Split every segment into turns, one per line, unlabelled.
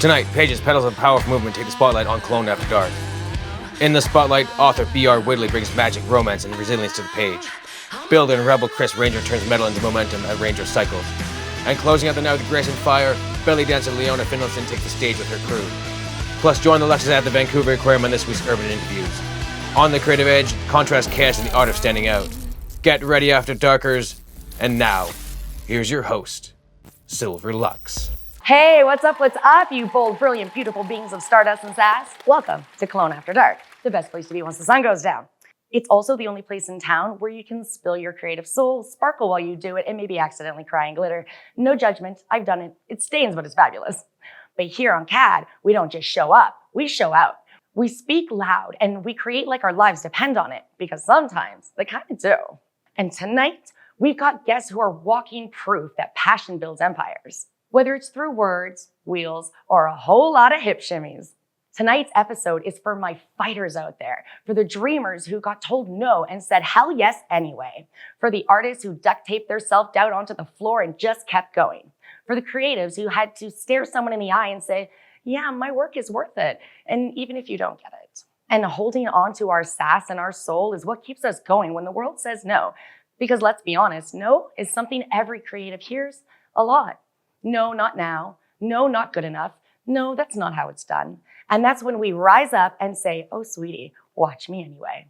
Tonight, Page's Petals of Powerful Movement take the spotlight on Kelowna After Dark. In the spotlight, author B.R. Widney brings magic, romance, and resilience to the page. Builder and rebel Chris Ranger turns metal into momentum at Ranger Cycles. And closing out the night with Grace and Fire, Bellydance and Leona Finlayson take the stage with her crew. Plus, join the LUXX at the Vancouver Aquarium on this week's Urban Interviews. On the creative edge, contrast chaos and the art of standing out. Get ready, After Darkers. And now, here's your host, Silver LUXX.
Hey, what's up, you bold, brilliant, beautiful beings of stardust and sass? Welcome to Kelowna After Dark, the best place to be once the sun goes down. It's also the only place in town where you can spill your creative soul, sparkle while you do it, and maybe accidentally cry and glitter. No judgment, I've done it. It stains, but it's fabulous. But here on CAD, we don't just show up, we show out. We speak loud and we create like our lives depend on it, because sometimes they kind of do. And tonight, we've got guests who are walking proof that passion builds empires. Whether it's through words, wheels, or a whole lot of hip shimmies. Tonight's episode is for my fighters out there, for the dreamers who got told no and said hell yes anyway, for the artists who duct taped their self-doubt onto the floor and just kept going, for the creatives who had to stare someone in the eye and say, yeah, my work is worth it, and even if you don't get it. And holding on to our sass and our soul is what keeps us going when the world says no. Because let's be honest, no is something every creative hears a lot. No, not now. No, not good enough. No, that's not how it's done. And that's when we rise up and say, oh, sweetie, watch me anyway.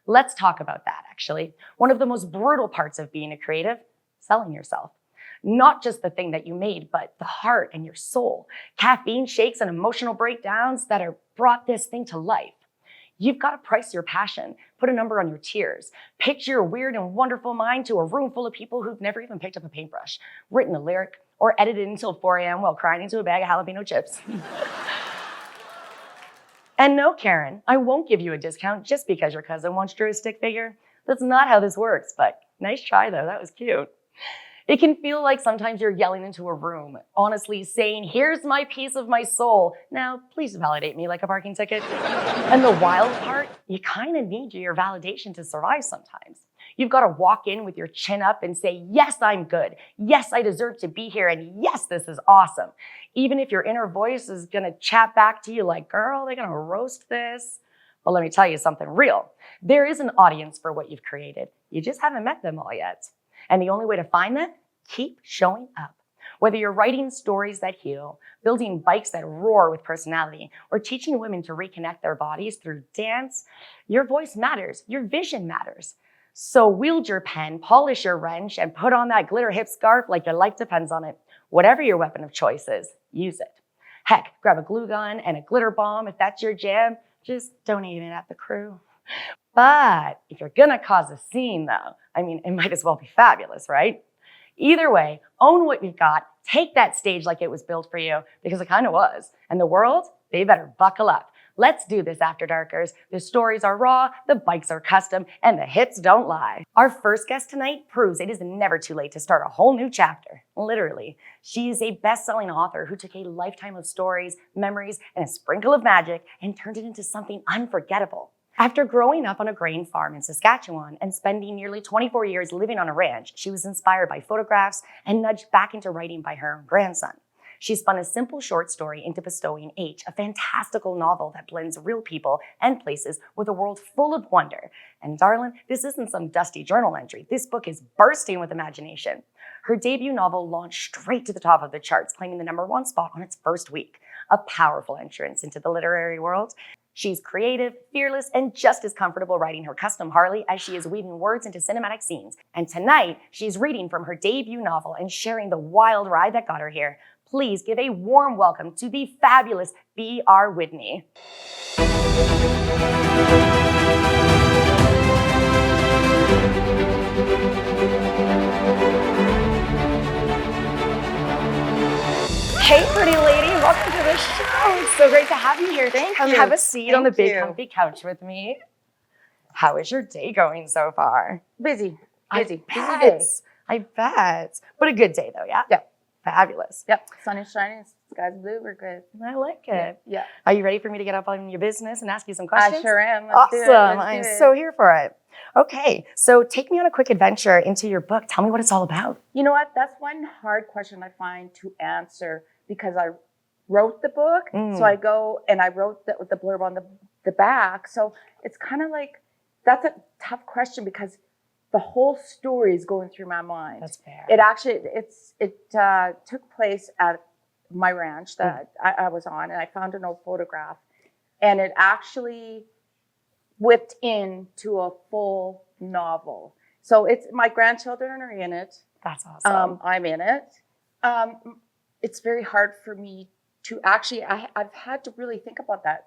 Let's talk about that, actually. One of the most brutal parts of being a creative, selling yourself. Not just the thing that you made, but the heart and your soul. Caffeine shakes and emotional breakdowns that are brought this thing to life. You've got to price your passion, put a number on your tears, pitch your weird and wonderful mind to a room full of people who've never even picked up a paintbrush, written a lyric, or edited until 4 a.m. while crying into a bag of jalapeno chips. And no, Karen, I won't give you a discount just because your cousin once drew a stick figure. That's not how this works, but nice try though, that was cute. It can feel like sometimes you're yelling into a room, honestly saying, here's my piece of my soul. Now, please validate me like a parking ticket. And the wild part, you kind of need your validation to survive sometimes. You've got to walk in with your chin up and say, yes, I'm good. Yes, I deserve to be here. And yes, this is awesome. Even if your inner voice is going to chat back to you like, girl, they're going to roast this. But let me tell you something real. There is an audience for what you've created. You just haven't met them all yet. And the only way to find them, keep showing up. Whether you're writing stories that heal, building bikes that roar with personality, or teaching women to reconnect their bodies through dance, your voice matters, your vision matters. So wield your pen, polish your wrench, and put on that glitter hip scarf like your life depends on it. Whatever your weapon of choice is, use it. Heck, grab a glue gun and a glitter bomb if that's your jam. Just donate it at the crew. But if you're gonna cause a scene though, it might as well be fabulous, right? Either way, own what you've got, take that stage like it was built for you, because it kind of was. And the world, they better buckle up. Let's do this, After Darkers. The stories are raw, the bikes are custom, and the hits don't lie. Our first guest tonight proves it is never too late to start a whole new chapter, literally. She is a best-selling author who took a lifetime of stories, memories, and a sprinkle of magic and turned it into something unforgettable. After growing up on a grain farm in Saskatchewan and spending nearly 24 years living on a ranch, she was inspired by photographs and nudged back into writing by her own grandson. She spun a simple short story into Bestowing H, a fantastical novel that blends real people and places with a world full of wonder. And darling, this isn't some dusty journal entry. This book is bursting with imagination. Her debut novel launched straight to the top of the charts, claiming the #1 spot on its first week. A powerful entrance into the literary world. She's creative, fearless, and just as comfortable writing her custom Harley as she is weaving words into cinematic scenes. And tonight, she's reading from her debut novel and sharing the wild ride that got her here. Please give a warm welcome to the fabulous B.R. Widney. Hey, pretty lady, welcome to the show. It's so great to have you here. Come have a seat on the big comfy couch with me. How is your day going so far?
Busy.
I bet. But a good day though, yeah?
Yeah.
Fabulous.
Yep. Sun is shining, sky's blue, we're good.
I like it.
Yeah.
Are you ready for me to get up on your business and ask you some questions?
I sure am.
Awesome. I'm so here for it. Okay, so take me on a quick adventure into your book. Tell me what it's all about.
You know what? That's one hard question I find to answer because I wrote the book. So I go and I wrote the blurb on the back. So it's kind of like, that's a tough question because the whole story is going through my mind.
That's fair.
It actually, it took place at my ranch that I was on, and I found an old photograph, and it actually whipped into a full novel. So it's, my grandchildren are in it.
That's awesome.
I'm in it. It's very hard for me to actually, I've had to really think about that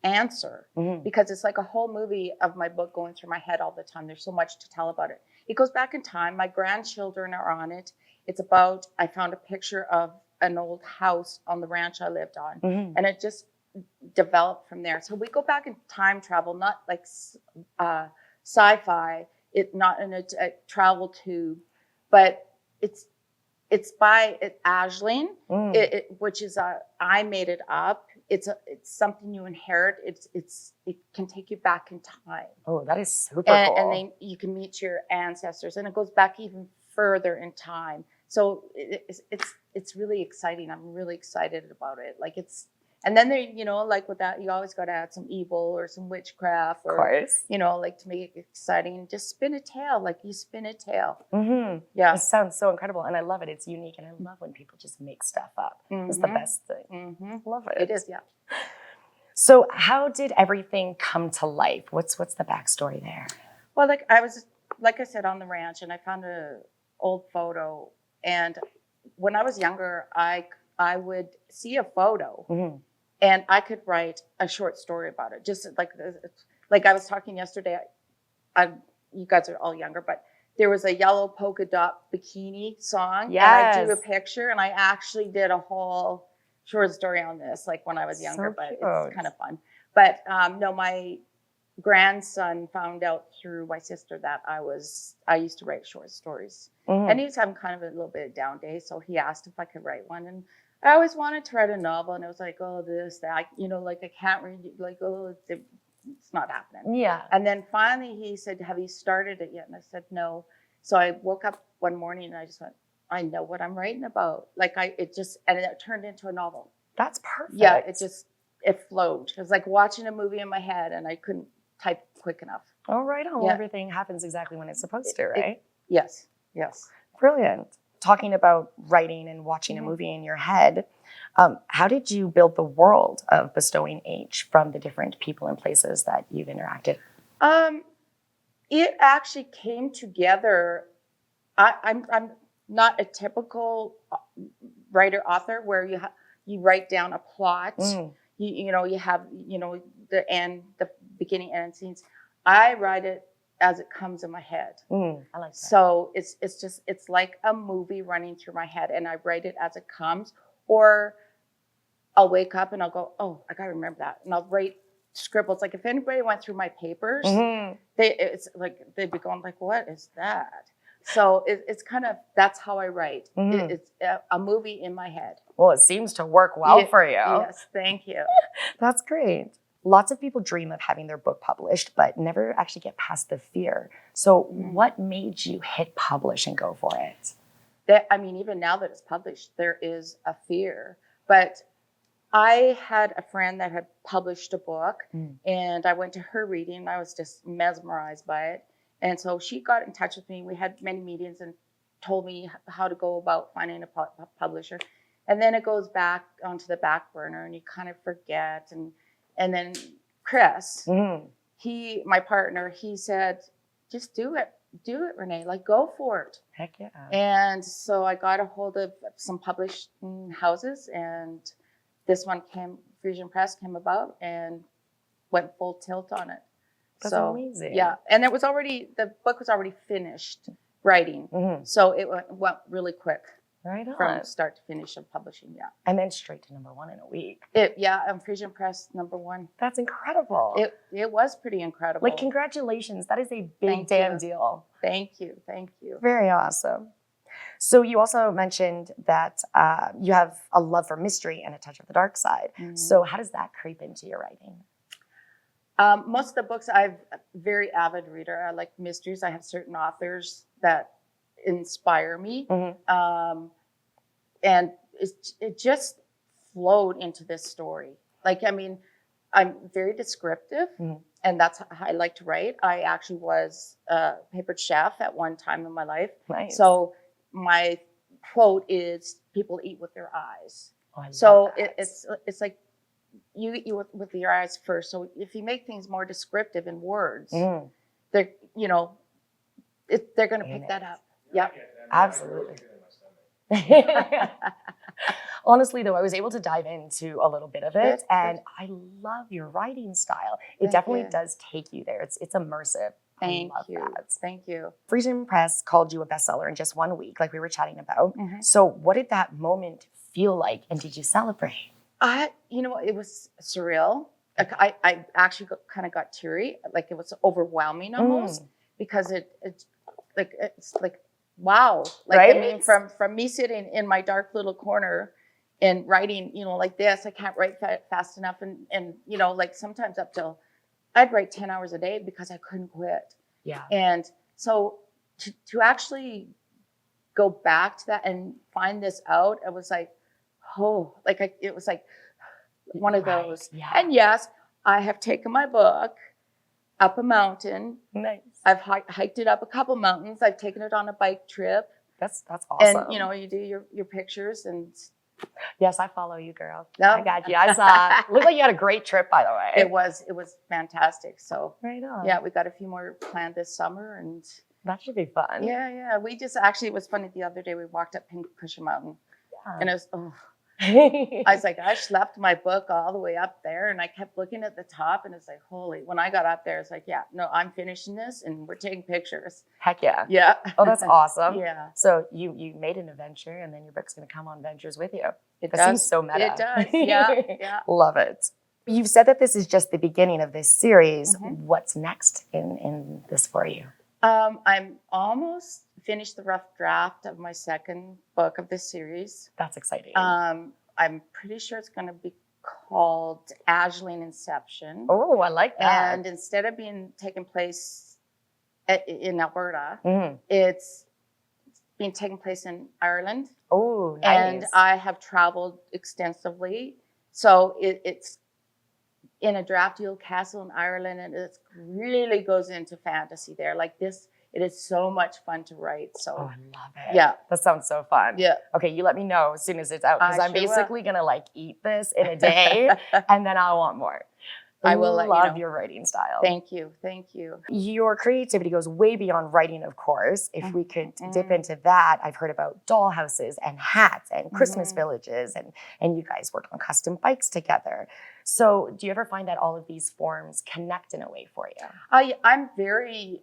answer because it's like a whole movie of my book going through my head all the time. There's so much to tell about it. It goes back in time. My grandchildren are on it. It's about, I found a picture of an old house on the ranch I lived on, and it just developed from there. So we go back in time travel, not like sci-fi, not in a travel tube, but it's by Aisling, which is I made it up. It's something you inherit. It can take you back in time.
Oh, that is super cool.
And then you can meet your ancestors, and it goes back even further in time. So it's really exciting. I'm really excited about it. Like and then there, like with that, you always got to add some evil or some witchcraft, or,
of course,
like to make it exciting. Just spin a tale, like you spin a tale. Yeah,
it sounds so incredible, and I love it. It's unique, and I love when people just make stuff up. It's the best thing. Love it.
It is, yeah.
So, how did everything come to life? What's the backstory there?
Well, like I said, on the ranch, and I found an old photo, and when I was younger, I would see a photo. And I could write a short story about it. Just like I was talking yesterday, you guys are all younger, but there was a yellow polka dot bikini song.
Yes.
And I drew a picture, and I actually did a whole short story on this, like when I was younger, but it's kind of fun. But no, my grandson found out through my sister that I used to write short stories. And he was having kind of a little bit of down day, so he asked if I could write one. And I always wanted to write a novel, and it was like, oh, this, that, like I can't read, like, oh, it's not happening.
Yeah.
And then finally he said, have you started it yet? And I said, no. So I woke up one morning and I just went, I know what I'm writing about. Like and it turned into a novel.
That's perfect.
Yeah, it flowed. It was like watching a movie in my head, and I couldn't type quick enough.
Oh, right on.
Yeah.
Everything happens exactly when it's supposed to, right?
Yes.
Brilliant. Talking about writing and watching a movie in your head, how did you build the world of Bestowing H from the different people and places that you've interacted?
It actually came together. I'm not a typical writer author where you write down a plot. You have the end, the beginning, end scenes. I write it as it comes in my head.
I like that.
So it's like a movie running through my head, and I write it as it comes, or I'll wake up and I'll go, oh, I gotta remember that. And I'll write scribbles. Like if anybody went through my papers, they'd be going like, what is that? So it's kind of, that's how I write. It's a movie in my head.
Well, it seems to work well for you.
Yes, thank you.
That's great. Lots of people dream of having their book published, but never actually get past the fear. So what made you hit publish and go for it?
Even now that it's published, there is a fear. But I had a friend that had published a book, and I went to her reading, and I was just mesmerized by it. And so she got in touch with me. We had many meetings and told me how to go about finding a publisher. And then it goes back onto the back burner, and you kind of forget. And then Chris, my partner, he said, just do it, Renee, like go for it.
Heck yeah.
And so I got a hold of some publishing houses, and this one Frisian Press came about and went full tilt on it.
That's amazing.
Yeah. And the book was already finished writing. So it went really quick.
Right on.
From start to finish of publishing, yeah.
And then straight to #1 in a week.
Frisian Press #1.
That's incredible.
It was pretty incredible.
Like, congratulations. That is a big damn deal.
Thank you.
Very awesome. So you also mentioned that you have a love for mystery and a touch of the dark side. So how does that creep into your writing?
Most of the books, I'm a very avid reader. I like mysteries. I have certain authors that inspire me. And it just flowed into this story. Like, I mean, I'm very descriptive, and that's how I like to write. I actually was a papered chef at one time in my life.
Nice.
So my quote is, "People eat with their eyes."
Oh, I love
So
that.
it's like you eat with your eyes first. So if you make things more descriptive in words, they're they're going to pick that up. Yep.
Absolutely. Honestly, though, I was able to dive into a little bit of it, and I love your writing style. It definitely does take you there. It's immersive.
Thank
I love
you.
that.
Thank you.
Frisian Press called you a bestseller in just 1 week, like we were chatting about. So what did that moment feel like, and did you celebrate?
It was surreal. Like, I actually kind of got teary. Like, it was overwhelming almost, because it's like, wow. Like,
right?
I mean, from me sitting in my dark little corner and writing, like this, I can't write fast enough. And like sometimes up till, I'd write 10 hours a day because I couldn't quit.
Yeah.
And so to actually go back to that and find this out, it was like, it was like one of those.
Yeah.
And yes, I have taken my book up a mountain.
Nice.
I've hiked it up a couple mountains. I've taken it on a bike trip.
That's awesome.
And you do your pictures and.
Yes, I follow you, girl.
No?
I got you. I saw. Looked like you had a great trip, by the way.
It was fantastic. So
right on.
Yeah, we got a few more planned this summer, and
that should be fun.
Yeah. We just actually, it was funny, the other day we walked up Pincushion Mountain, and it was I was like, I schlepped my book all the way up there, and I kept looking at the top, and it's like, holy, when I got up there, it's like, yeah, no, I'm finishing this and we're taking pictures.
Heck yeah.
Yeah.
Oh, that's awesome.
Yeah.
So you made an adventure, and then your book's going to come on ventures with you.
It
That
does.
seems so meta.
It does. Yeah.
Love it. You've said that this is just the beginning of this series. What's next in this for you?
I'm almost finished the rough draft of my second book of this series.
That's exciting.
I'm pretty sure it's going to be called Aisling Inception.
Oh, I like that.
And instead of taking place in Alberta, it's being taken place in Ireland.
Oh, nice.
And I have traveled extensively. So it's in a drafty old castle in Ireland, and it really goes into fantasy there. Like this, it is so much fun to write. So
I love it.
Yeah.
That sounds so fun.
Yeah.
Okay, you let me know as soon as it's out, because I'm
sure
basically going to eat this in a day, and then I want more.
I will let you know.
Love your writing style.
Thank you. Thank you.
Your creativity goes way beyond writing, of course. If we could dip into that, I've heard about doll houses and hats and Christmas villages, and you guys work on custom bikes together. So do you ever find that all of these forms connect in a way for you?
I'm very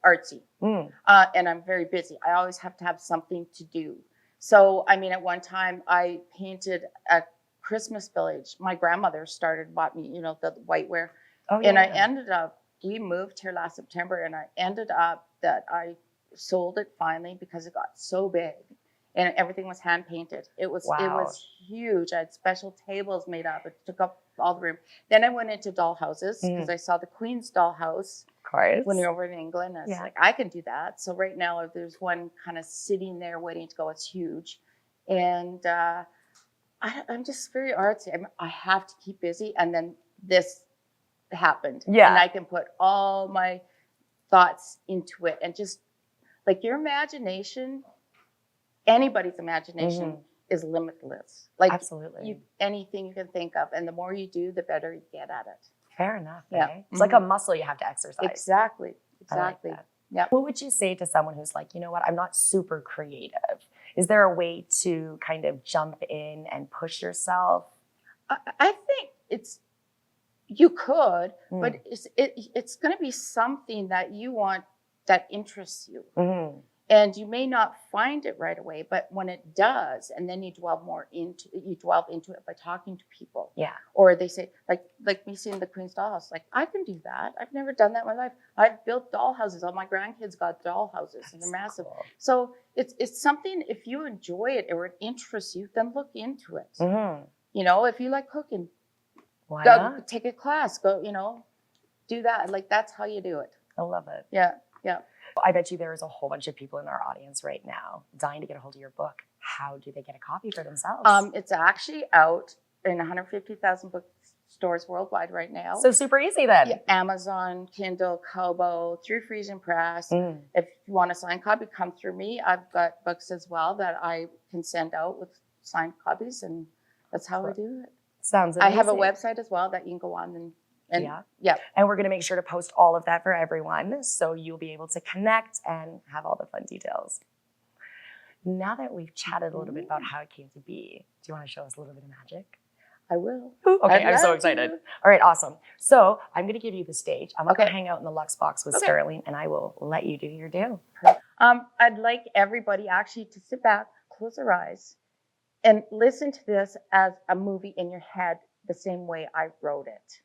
artsy, and I'm very busy. I always have to have something to do. So, I mean, at one time I painted a Christmas village. My grandmother bought me, the whiteware.
Oh, yeah.
And I ended up, we moved here last September, and I ended up that I sold it finally because it got so big, and everything was hand painted. It was huge. I had special tables made up. It took up all the room. Then I went into doll houses because I saw the Queen's doll house when you're over in England. I was like, I can do that. So right now there's one kind of sitting there waiting to go. It's huge. And I'm just very artsy. I have to keep busy. And then this happened.
Yeah.
And I can put all my thoughts into it. And just like your imagination, anybody's imagination is limitless. Like
absolutely.
Anything you can think of. And the more you do, the better you get at it.
Fair enough.
Yeah.
Eh? It's like a muscle you have to exercise.
Exactly.
I like that.
Yeah.
What would you say to someone who's like, you know what, I'm not super creative? Is there a way to kind of jump in and push yourself?
I think you could, but it's going to be something that you want, that interests you. And you may not find it right away, but when it does, and then you delve into it by talking to people.
Yeah.
Or they say, like me seeing the Queen's dollhouse, like, I can do that. I've never done that in my life. I've built doll houses. All my grandkids got doll houses, and they're massive.
Cool.
So it's something, if you enjoy it or it interests you, then look into it. If you like cooking, go take a class, go, do that. Like, that's how you do it.
I love it.
Yeah.
I bet you there is a whole bunch of people in our audience right now dying to get a hold of your book. how do they get a copy for themselves?
It's actually out in 150,000 bookstores worldwide right now.
So super easy then.
Yeah, Amazon, Kindle, Kobo, through Frisian Press. If you want a signed copy, come through me. I've got books as well that I can send out with signed copies, and that's how I do it.
Sounds amazing.
I have a website as well that you can go on and yeah.
And we're going to make sure to post all of that for everyone, so you'll be able to connect and have all the fun details. Now that we've chatted a little bit about how it came to be, do you want to show us a little bit of magic?
I will.
Okay, I'm so excited. All right, awesome. So I'm going to give you the stage. I'm going to hang out in the LUXX box with Sterling, and I will let you do your do.
I'd like everybody actually to sit back, close their eyes, and listen to this as a movie in your head the same way I wrote it.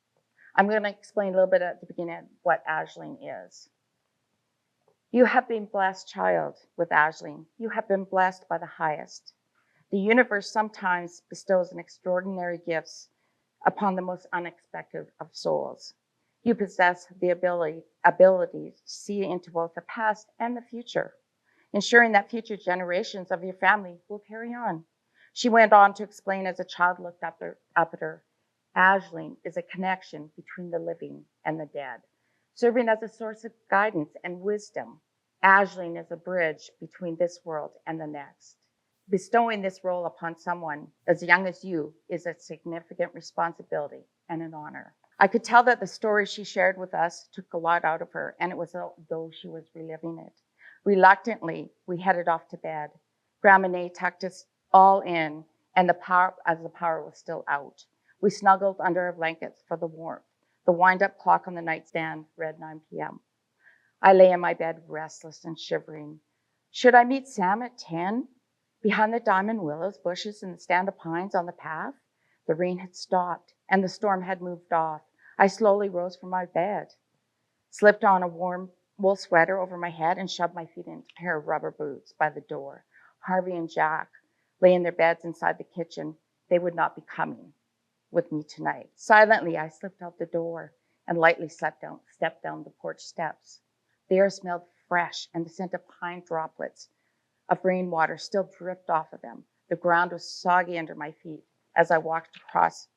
I'm going to explain a little bit at the beginning what Aisling is. You have been blessed, child, with Aisling. You have been blessed by the highest. The universe sometimes bestows an extraordinary gifts upon the most unexpected of souls. You possess the ability to see into both the past and the future, ensuring that future generations of your family will carry on. She went on to explain as a child looked up at her, Aisling is a connection between the living and the dead, serving as a source of guidance and wisdom. Aisling is a bridge between this world and the next. Bestowing this role upon someone as young as you is a significant responsibility and an honor. I could tell that the story she shared with us took a lot out of her, and it was as though she was reliving it. Reluctantly, we headed off to bed. Grandma Nay tucked us all in, and the power was still out. We snuggled under our blankets for the warmth. The wind-up clock on the nightstand read 9 p.m. I lay in my bed, restless and shivering. Should I meet Sam at 10? Behind the diamond willows, bushes, and the stand of pines on the path? The rain had stopped, and the storm had moved off. I slowly rose from my bed, slipped on a warm wool sweater over my head, and shoved my feet into a pair of rubber boots by the door. Harvey and Jack lay in their beds inside the kitchen. They would not be coming with me tonight. Silently, I slipped out the door and lightly stepped down the porch steps. The air smelled fresh, and the scent of pine droplets of rainwater still dripped off of them. The ground was soggy under my feet as I walked across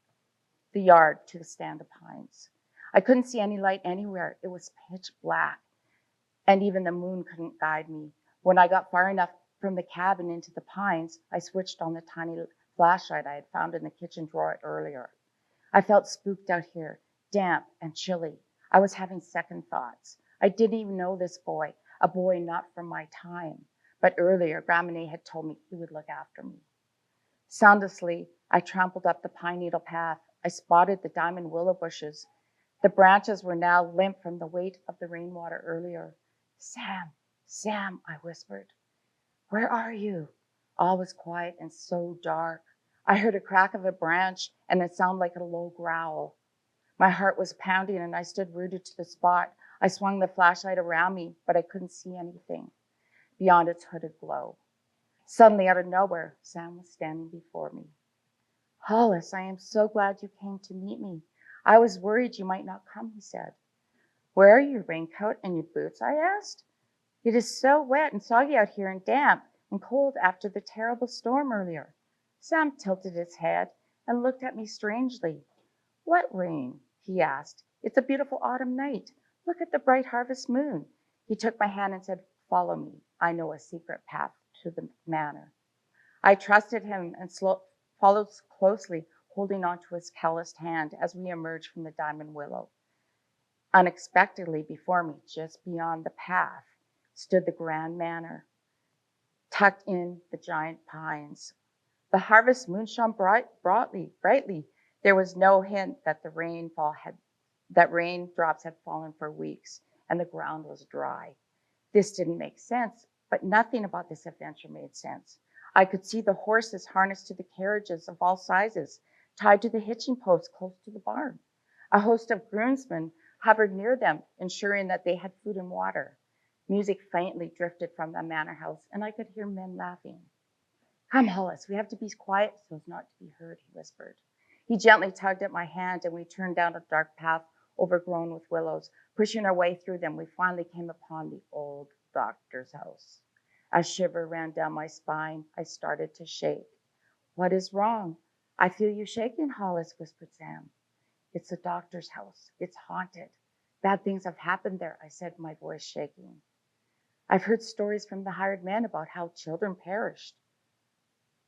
the yard to the stand of pines. I couldn't see any light anywhere. It was pitch black, and even the moon couldn't guide me. When I got far enough from the cabin into the pines, I switched on the tiny flashlight I had found in the kitchen drawer earlier. I felt spooked out here, damp and chilly. I was having second thoughts. I didn't even know this boy, a boy not from my time. But earlier, Grandma Nay had told me he would look after me. Soundlessly, I trampled up the pine needle path. I spotted the diamond willow bushes. The branches were now limp from the weight of the rainwater earlier. Sam, Sam, I whispered. Where are you? All was quiet and so dark. I heard a crack of a branch and a sound like a low growl. My heart was pounding and I stood rooted to the spot. I swung the flashlight around me, but I couldn't see anything beyond its hooded glow. Suddenly, out of nowhere, Sam was standing before me. Hollis, I am so glad you came to meet me. I was worried you might not come, he said. Where are your raincoat and your boots? I asked. It is so wet and soggy out here and damp and cold after the terrible storm earlier. Sam tilted his head and looked at me strangely. What rain? He asked. It's a beautiful autumn night. Look at the bright harvest moon. He took my hand and said, Follow me. I know a secret path to the manor. I trusted him and followed closely, holding onto his calloused hand as we emerged from the diamond willow. Unexpectedly before me, just beyond the path, stood the grand manor, tucked in the giant pines. The harvest moon shone brightly. There was no hint that raindrops had fallen for weeks, and the ground was dry. This didn't make sense, but nothing about this adventure made sense. I could see the horses harnessed to the carriages of all sizes, tied to the hitching post close to the barn. A host of groomsmen hovered near them, ensuring that they had food and water. Music faintly drifted from the manor house, and I could hear men laughing. Come, Hollis, we have to be quiet so as not to be heard, he whispered. He gently tugged at my hand, and we turned down a dark path overgrown with willows. Pushing our way through them, we finally came upon the old doctor's house. A shiver ran down my spine. I started to shake. What is wrong? I feel you shaking, Hollis, whispered Sam. It's the doctor's house. It's haunted. Bad things have happened there, I said, my voice shaking. I've heard stories from the hired man about how children perished.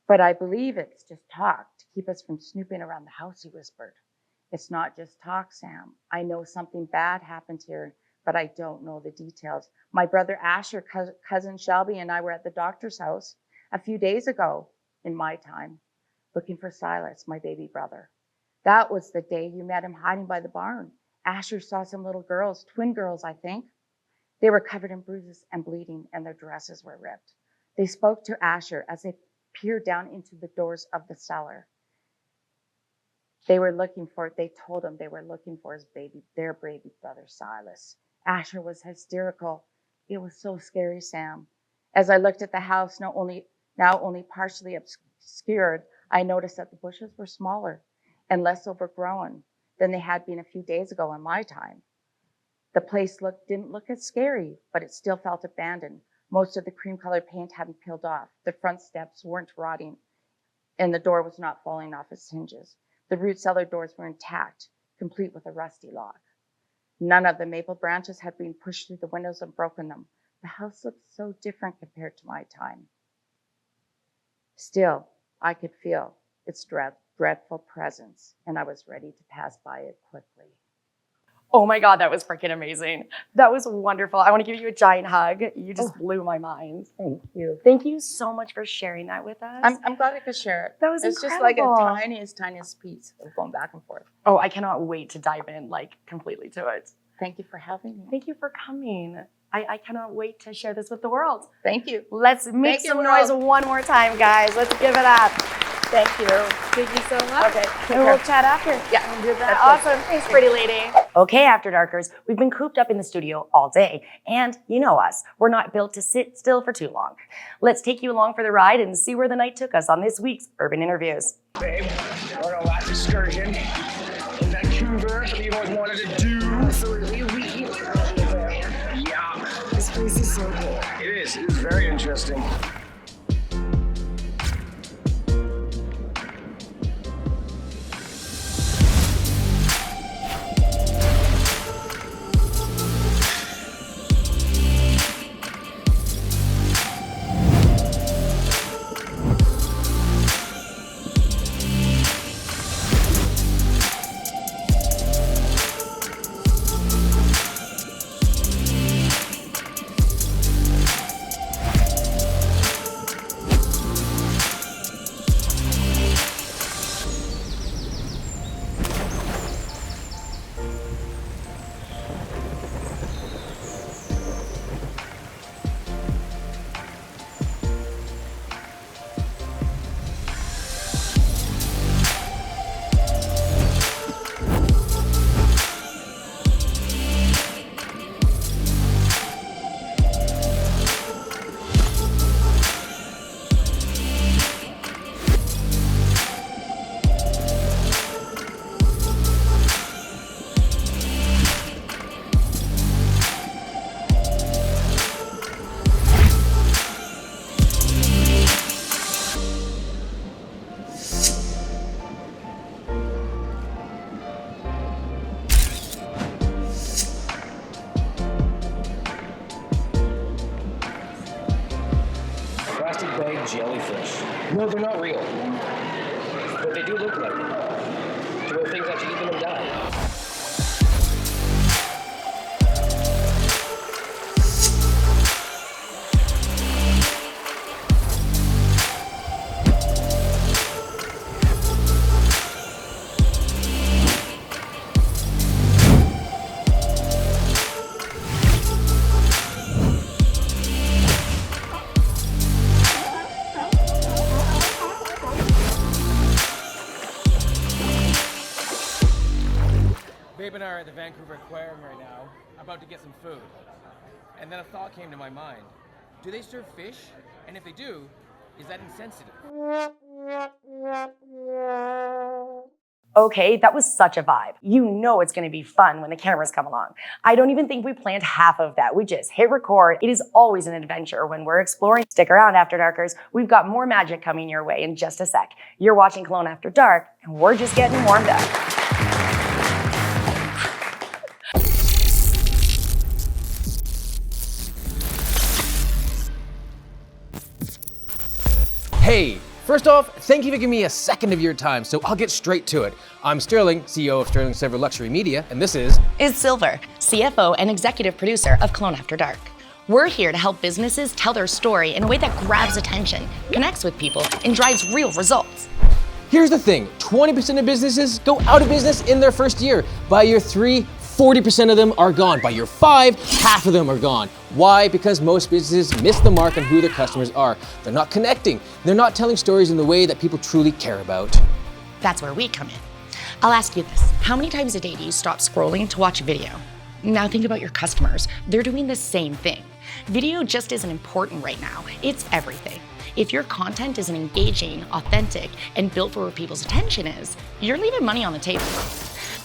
But I believe it's just talk to keep us from snooping around the house, he whispered. It's not just talk, Sam. I know something bad happened here, but I don't know the details. My brother Asher, cousin Shelby, and I were at the doctor's house a few days ago in my time, looking for Silas, my baby brother. That was the day you met him hiding by the barn. Asher saw some little girls, twin girls, I think. They were covered in bruises and bleeding, and their dresses were ripped. They spoke to Asher as they peered down into the doors of the cellar. They told him they were looking for their baby brother, Silas. Asher was hysterical. It was so scary, Sam. As I looked at the house, now only partially obscured, I noticed that the bushes were smaller and less overgrown than they had been a few days ago in my time. The place didn't look as scary, but it still felt abandoned. Most of the cream-colored paint hadn't peeled off. The front steps weren't rotting, and the door was not falling off its hinges. The root cellar doors were intact, complete with a rusty lock. None of the maple branches had been pushed through the windows and broken them. The house looked so different compared to my time. Still, I could feel its dreadful presence, and I was ready to pass by it quickly.
Oh my God, that was freaking amazing. That was wonderful. I want to give you a giant hug. You just blew my mind.
Thank you.
Thank you so much for sharing that with us.
I'm glad I could share it.
That was
It's
incredible.
just like a tiniest piece of going back and forth.
Oh, I cannot wait to dive in completely to it.
Thank you for having me.
Thank you for coming. I cannot wait to share this with the world.
Thank you.
Let's make some noise one more time, guys. Let's give it up.
Thank you.
Thank you so much.
Okay.
And we'll chat after.
Yeah, we'll do that.
Awesome. Thanks, pretty lady. Okay, After Darkers, we've been cooped up in the studio all day. And you know us, we're not built to sit still for too long. Let's take you along for the ride and see where the night took us on this week's Urban Interviews.
Babe, we're on a last excursion in Vancouver. Something you've always wanted to do. Absolutely. Yeah. This place is so cool. It is very interesting. Plastic bag jellyfish. No, they're not real. But they do look like them. To where things actually eat them and die.
Babe and I are at the Vancouver Aquarium right now, about to get some food. And then a thought came to my mind. Do they serve fish? And if they do, is that insensitive?
Okay, that was such a vibe. You know it's gonna be fun when the cameras come along. I don't even think we planned half of that. We just hit record. It is always an adventure when we're exploring. Stick around, After Darkers. We've got more magic coming your way in just a sec. You're watching Kelowna After Dark, and we're just getting warmed up.
Hey, first off, thank you for giving me a second of your time, so I'll get straight to it. I'm Sterling, CEO of Sterling Silver Luxury Media, and this is
Silver, CFO and executive producer of Kelowna After Dark. We're here to help businesses tell their story in a way that grabs attention, connects with people, and drives real results.
Here's the thing, 20% of businesses go out of business in their first year. By year 3, 40% of them are gone. By year 5, half of them are gone. Why? Because most businesses miss the mark on who their customers are. They're not connecting. They're not telling stories in the way that people truly care about.
That's where we come in. I'll ask you this. How many times a day do you stop scrolling to watch a video? Now think about your customers. They're doing the same thing. Video just isn't important right now. It's everything. If your content isn't engaging, authentic, and built for where people's attention is, you're leaving money on the table.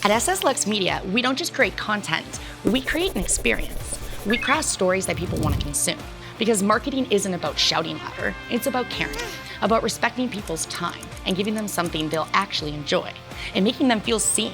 At LUXX Media, we don't just create content, we create an experience. We craft stories that people want to consume. Because marketing isn't about shouting louder, it's about caring, about respecting people's time and giving them something they'll actually enjoy, and making them feel seen.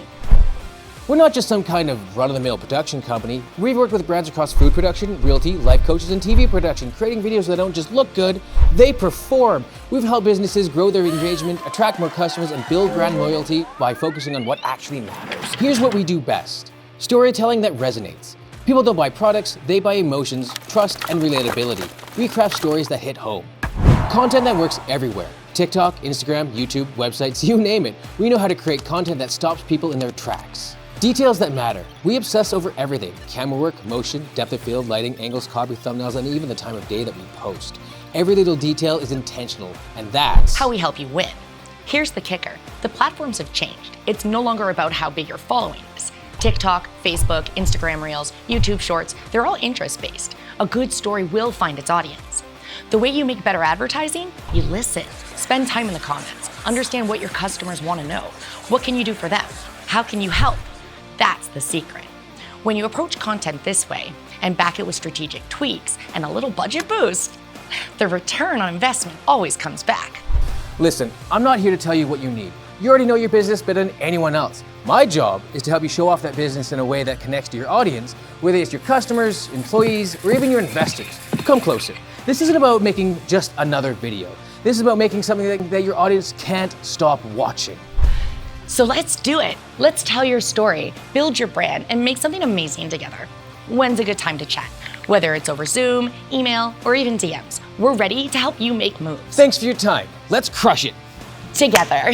We're not just some kind of run-of-the-mill production company. We've worked with brands across food production, realty, life coaches, and TV production, creating videos that don't just look good, they perform. We've helped businesses grow their engagement, attract more customers, and build brand loyalty by focusing on what actually matters. Here's what we do best. Storytelling that resonates. People don't buy products, they buy emotions, trust, and relatability. We craft stories that hit home. Content that works everywhere. TikTok, Instagram, YouTube, websites, you name it. We know how to create content that stops people in their tracks. Details that matter. We obsess over everything. Camera work, motion, depth of field, lighting, angles, copy, thumbnails, and even the time of day that we post. Every little detail is intentional, and that's
how we help you win. Here's the kicker. The platforms have changed. It's no longer about how big your following is. TikTok, Facebook, Instagram Reels, YouTube Shorts, they're all interest-based. A good story will find its audience. The way you make better advertising? You listen. Spend time in the comments. Understand what your customers want to know. What can you do for them? How can you help? That's the secret. When you approach content this way and back it with strategic tweaks and a little budget boost, the return on investment always comes back.
Listen, I'm not here to tell you what you need. You already know your business better than anyone else. My job is to help you show off that business in a way that connects to your audience, whether it's your customers, employees, or even your investors. Come closer. This isn't about making just another video. This is about making something that your audience can't stop watching.
So let's do it. Let's tell your story, build your brand, and make something amazing together. When's a good time to chat? Whether it's over Zoom, email, or even DMs, we're ready to help you make moves.
Thanks for your time. Let's crush it.
Together.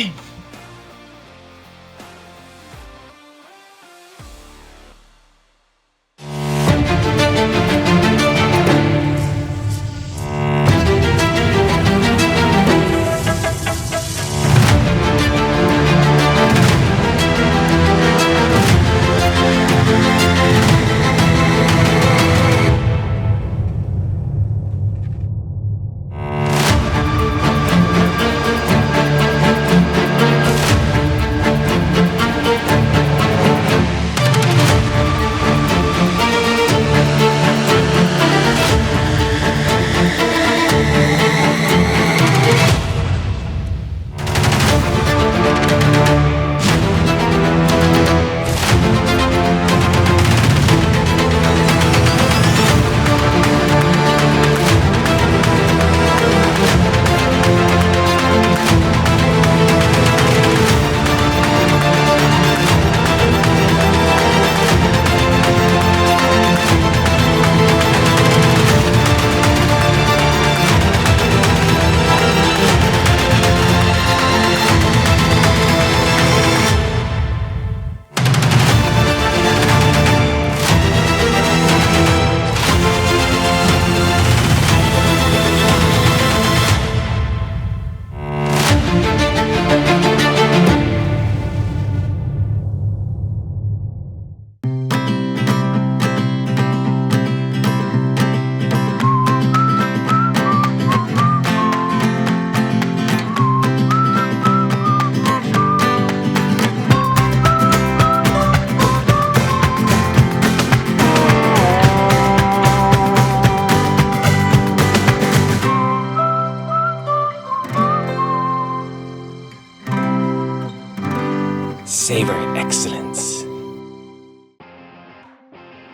Savor excellence.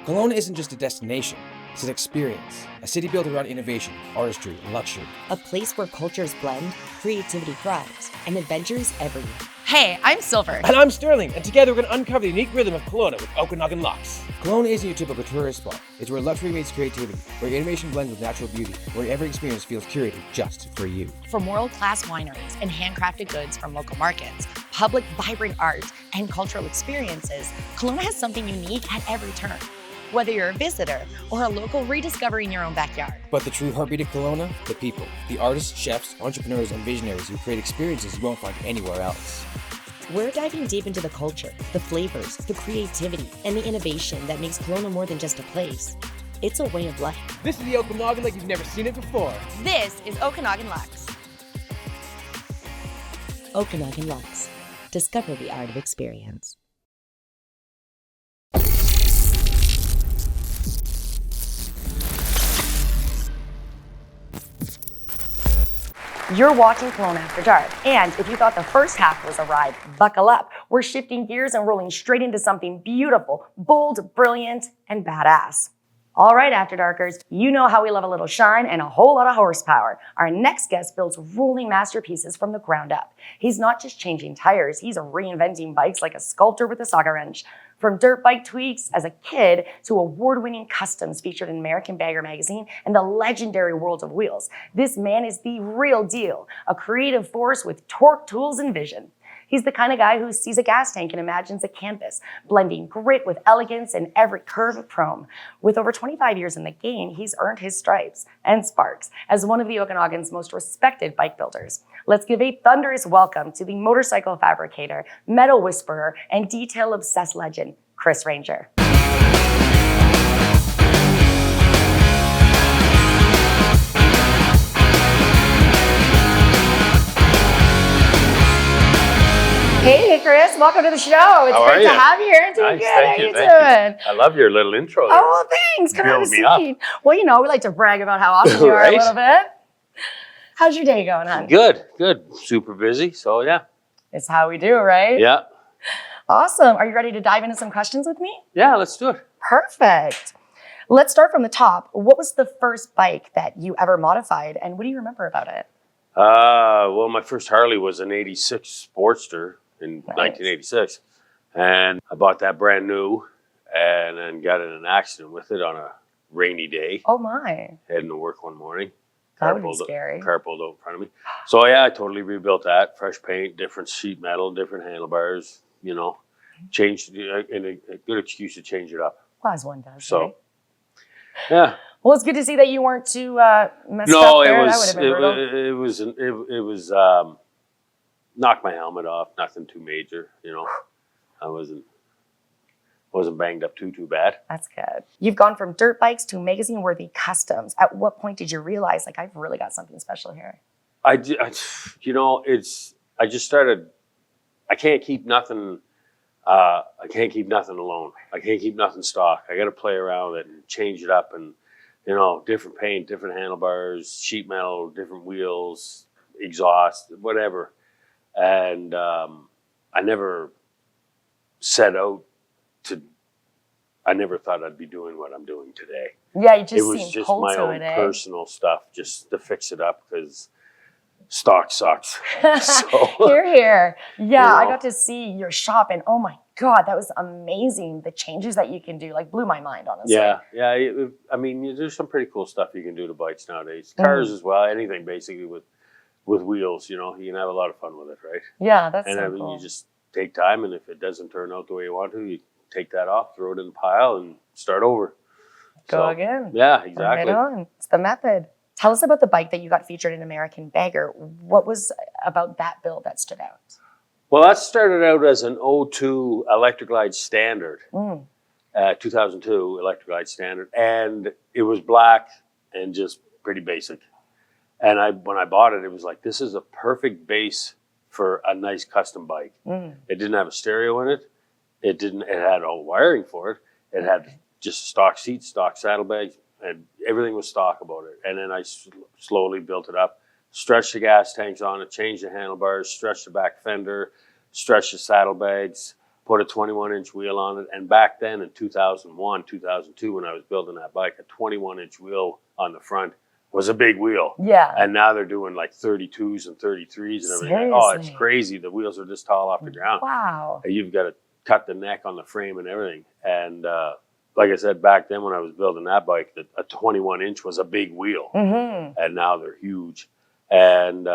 Kelowna isn't just a destination, it's an experience. A city built around innovation, artistry, and luxury.
A place where cultures blend, creativity thrives, and adventures everywhere.
Hey, I'm Silver.
And I'm Sterling, and together we're going to uncover the unique rhythm of Kelowna with Okanagan LUXX. Kelowna isn't your typical tourist spot. It's where luxury meets creativity, where innovation blends with natural beauty, where every experience feels curated just for you.
From world-class wineries and handcrafted goods from local markets, public vibrant art, and cultural experiences, Kelowna has something unique at every turn. Whether you're a visitor or a local rediscovering your own backyard.
But the true heartbeat of Kelowna? The people. The artists, chefs, entrepreneurs, and visionaries who create experiences you won't find anywhere else.
We're diving deep into the culture, the flavors, the creativity, and the innovation that makes Kelowna more than just a place. It's a way of life.
This is the Okanagan like you've never seen it before.
This is Okanagan LUXX.
Okanagan LUXX. Discover the art of experience.
You're watching Kelowna After Dark, and if you thought the first half was a ride, buckle up. We're shifting gears and rolling straight into something beautiful, bold, brilliant, and badass. All right, After Darkers, you know how we love a little shine and a whole lot of horsepower. Our next guest builds rolling masterpieces from the ground up. He's not just changing tires, he's reinventing bikes like a sculptor with a socket wrench. From dirt bike tweaks as a kid to award-winning customs featured in American Bagger magazine and the legendary World of Wheels, this man is the real deal, a creative force with torque, tools, and vision. He's the kind of guy who sees a gas tank and imagines a canvas, blending grit with elegance and every curve of chrome. With over 25 years in the game, he's earned his stripes and sparks as one of the Okanagan's most respected bike builders. Let's give a thunderous welcome to the motorcycle fabricator, metal whisperer, and detail-obsessed legend, Chris Ranger. Hey, Chris, welcome to the show. It's great to have you here. Doing good.
Thank
How
you.
you doing?
I love your little intro there.
Oh, well, thanks. Come have a
Build me up.
seat. Well, you know, we like to brag about how awesome you are
Right?
a little bit. How's your day going, hon?
Good. Super busy. So yeah.
It's how we do, right?
Yeah.
Awesome. Are you ready to dive into some questions with me?
Yeah, let's do it.
Perfect. Let's start from the top. What was the first bike that you ever modified, and what do you remember about it?
Well, my first Harley was an 86 Sportster in
Nice.
1986. And I bought that brand new and then got in an accident with it on a rainy day,
Oh my,
heading to work one morning.
that would be scary.
Car pulled out in front of me. So yeah, I totally rebuilt that. Fresh paint, different sheet metal, different handlebars, you know. Changed, and a good excuse to change it up.
Well, as one does.
So,
right?
yeah.
Well, it's good to see that you weren't too messed
No,
up
it
there. That would
was
have been brutal.
it was knocked my helmet off. Nothing too major, you know. I wasn't banged up too bad.
That's good. You've gone from dirt bikes to magazine-worthy customs. At what point did you realize, like, I've really got something special here?
You know, I just started. I can't keep nothing. I can't keep nothing alone. I can't keep nothing stock. I got to play around with it and change it up, and you know, different paint, different handlebars, sheet metal, different wheels, exhaust, whatever. And I never set out to. I never thought I'd be doing what I'm doing today.
Yeah, you just
It was
seemed
just
cold
my
to
own
it, eh?
personal stuff, just to fix it up because stock sucks. So,
Here. Yeah,
You
I
know.
got to see your shop, and oh my God, that was amazing. The changes that you can do, like, blew my mind, honestly.
yeah. I mean, there's some pretty cool stuff you can do to bikes nowadays.
Mm-hmm.
Cars as well. Anything basically with wheels. You know, you can have a lot of fun with it, right?
Yeah, that's
And
so
I mean,
cool.
you just take time, and if it doesn't turn out the way you want to, you take that off, throw it in the pile, and start over.
Go
So,
again.
Yeah, exactly.
Right on. It's the method. Tell us about the bike that you got featured in American Bagger. What was about that build that stood out?
Well, that started out as an 02 Electric Glide Standard. 2002 Electric Glide Standard, and it was black and just pretty basic. And when I bought it, it was like, this is a perfect base for a nice custom bike. It didn't have a stereo in it. It had all wiring for it. It had just stock seats, stock saddlebags, and everything was stock about it. And then I slowly built it up, stretched the gas tanks on it, changed the handlebars, stretched the back fender, stretch the saddlebags, put a 21-inch wheel on it. And back then in 2001, 2002, when I was building that bike, a 21-inch wheel on the front was a big wheel.
Yeah.
And now they're doing like 32s and 33s and everything. Oh, it's
Seriously?
crazy. The wheels are this tall off the ground.
Wow.
You've got to cut the neck on the frame and everything. And like I said, back then when I was building that bike, a 21-inch was a big wheel.
Mm-hmm.
And now they're huge. And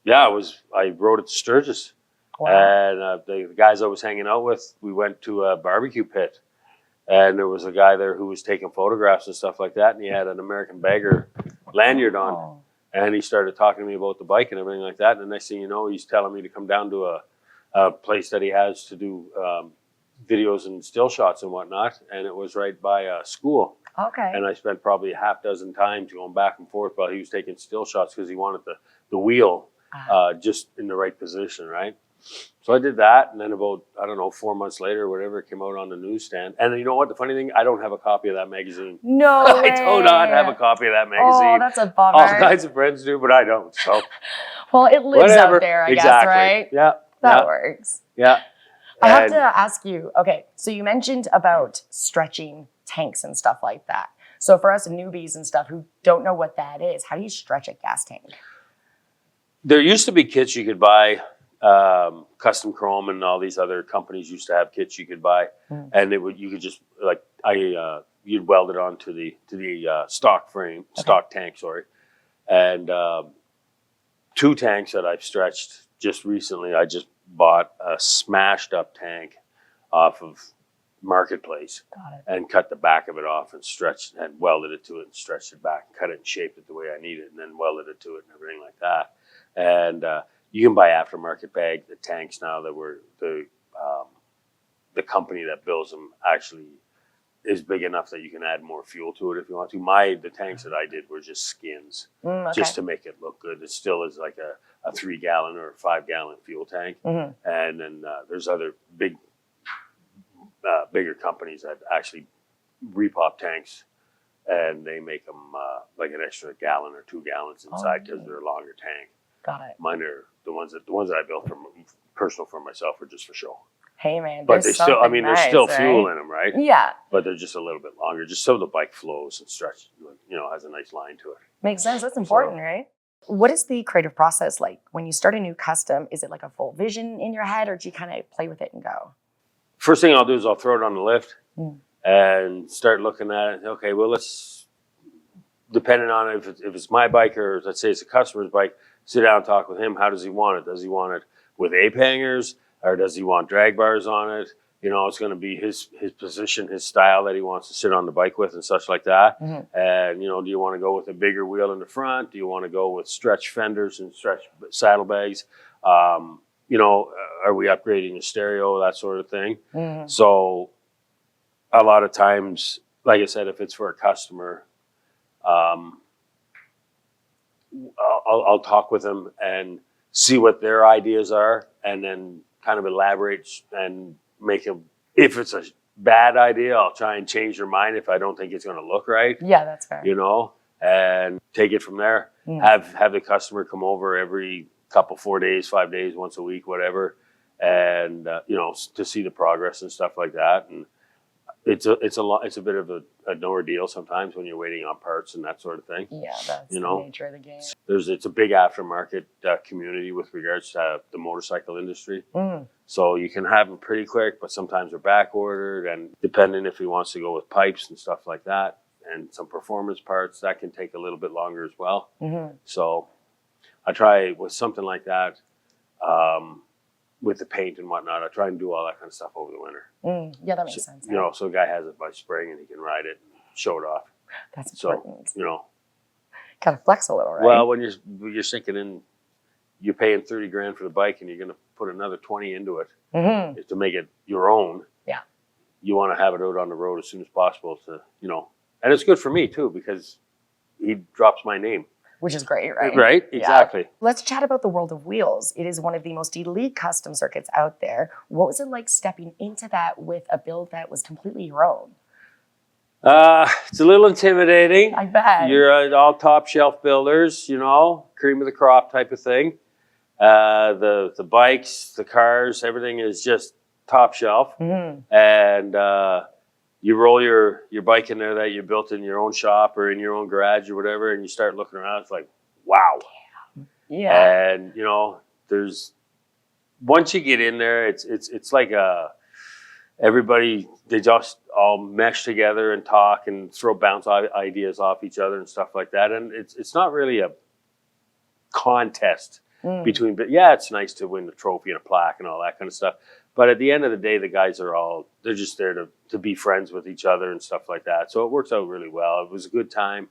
yeah, I rode it to Sturgis.
Wow.
And the guys I was hanging out with, we went to a barbecue pit. And there was a guy there who was taking photographs and stuff like that. And he had an American Bagger lanyard on.
Oh.
And he started talking to me about the bike and everything like that. And the next thing you know, he's telling me to come down to a place that he has to do videos and still shots and whatnot. And it was right by a school.
Okay.
And I spent probably a half dozen times going back and forth while he was taking still shots because he wanted the wheel just in the right position, right? So I did that, and then about, I don't know, 4 months later or whatever, it came out on the newsstand. And you know what? The funny thing, I don't have a copy of that magazine.
No way.
I do not have a copy of that magazine.
Oh, that's a bummer.
All kinds of friends do, but I don't. So
Well, it lives
whatever.
out there, I
Exactly.
guess, right?
Yeah.
That works.
Yeah.
I have
And-
to ask you, okay, so you mentioned about stretching tanks and stuff like that. So for us newbies and stuff who don't know what that is, how do you stretch a gas tank?
There used to be kits you could buy. Custom Chrome and all these other companies used to have kits you could buy, and you could just you'd weld it onto the stock frame, stock tank, sorry. And 2 tanks that I've stretched just recently. I just bought a smashed up tank off of Marketplace.
Got it.
And cut the back of it off and stretched and welded it to it and stretched it back, cut it and shaped it the way I need it, and then welded it to it and everything like that. And you can buy aftermarket the tanks now that were the company that builds them actually is big enough that you can add more fuel to it if you want to. The tanks that I did were just skins,
Okay.
just to make it look good. It still is like a 3-gallon or a 5-gallon fuel tank.
Mhm.
And then there's other bigger companies that actually repop tanks, and they make them like an extra gallon or 2 gallons inside because they're a longer tank.
Got it.
Mine are the ones that I built personal for myself are just for show.
Hey man,
But
there's
they still, I mean,
something
there's still
nice,
fuel
right?
in them, right?
Yeah,
But they're just a little bit longer, just so the bike flows and stretches, has a nice line to it.
makes sense. That's important, right? What is the creative process like when you start a new custom? Is it like a full vision in your head, or do you kind of play with it and go?
First thing I'll do is I'll throw it on the lift
Mm.
and start looking at it. Okay, well, depending on if it's my bike or let's say it's a customer's bike, sit down and talk with him. How does he want it? Does he want it with ape hangers, or does he want drag bars on it? It's going to be his position, his style that he wants to sit on the bike with and such like that.
Mm-hmm.
And, do you want to go with a bigger wheel in the front? Do you want to go with stretch fenders and stretch saddlebags? Are we upgrading the stereo, that sort of thing?
Mm-hmm.
So a lot of times, like I said, if it's for a customer, I'll talk with them and see what their ideas are, and then kind of elaborate and make them. If it's a bad idea, I'll try and change their mind if I don't think it's going to look right.
Yeah, that's fair.
And take it from there.
Mm.
Have the customer come over every couple, 4 days, 5 days, once a week, whatever, and to see the progress and stuff like that. And it's a bit of an ordeal sometimes when you're waiting on parts and that sort of thing.
Yeah, that's the nature of the game.
It's a big aftermarket community with regards to the motorcycle industry.
Mm.
So you can have them pretty quick, but sometimes they're back ordered, and depending if he wants to go with pipes and stuff like that and some performance parts, that can take a little bit longer as well.
Mm-hmm.
So I try with something like that, with the paint and whatnot, I try and do all that kind of stuff over the winter.
Yeah, that makes sense.
So a guy has it by spring and he can ride it and show it off.
That's
So,
important. Gotta flex a little, right?
well, when you're sinking in, you're paying $30,000 for the bike and you're going to put another 20 into it
Mm-hmm.
to make it your own.
Yeah.
You want to have it out on the road as soon as possible and it's good for me too, because he drops my name.
Which is great, right?
Right?
Yeah.
Exactly.
Let's chat about the world of wheels. It is one of the most elite custom circuits out there. What was it like stepping into that with a build that was completely your own?
It's a little intimidating.
I bet.
You're all top shelf builders, cream of the crop type of thing. The bikes, the cars, everything is just top shelf. And you roll your bike in there that you built in your own shop or in your own garage or whatever, and you start looking around. It's like, wow.
Yeah.
And you know, once you get in there, it's like everybody, they just all mesh together and talk and bounce ideas off each other and stuff like that. And it's not really a contest between, but yeah, it's nice to win the trophy and a plaque and all that kind of stuff. But at the end of the day, the guys they're just there to be friends with each other and stuff like that. So it works out really well. It was a good time.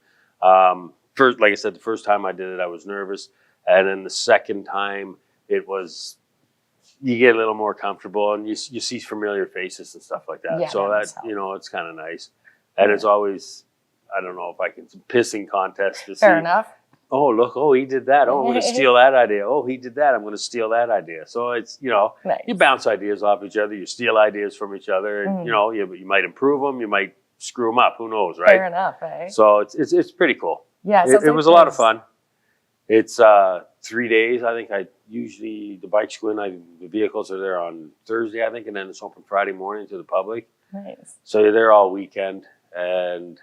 First, like I said, the first time I did it, I was nervous. And then the second time, you get a little more comfortable and you see familiar faces and stuff like that.
Yeah,
so that, you know, it's kind of nice. And it's always, I don't know if I can, pissing contest to see.
Fair enough.
Oh, look, he did that. Oh, I'm going to steal that idea. Oh, he did that. I'm going to steal that idea. So it's, you know,
Nice.
You bounce ideas off each other. You steal ideas from each other. And, you know, you might improve them. You might screw them up. Who knows, right?
Fair enough, right?
So it's pretty cool.
Yeah,
It was a lot of fun. It's 3 days. I think the bikes go in, the vehicles are there on Thursday, I think, and then it's open Friday morning to the public.
Nice.
So you're there all weekend. And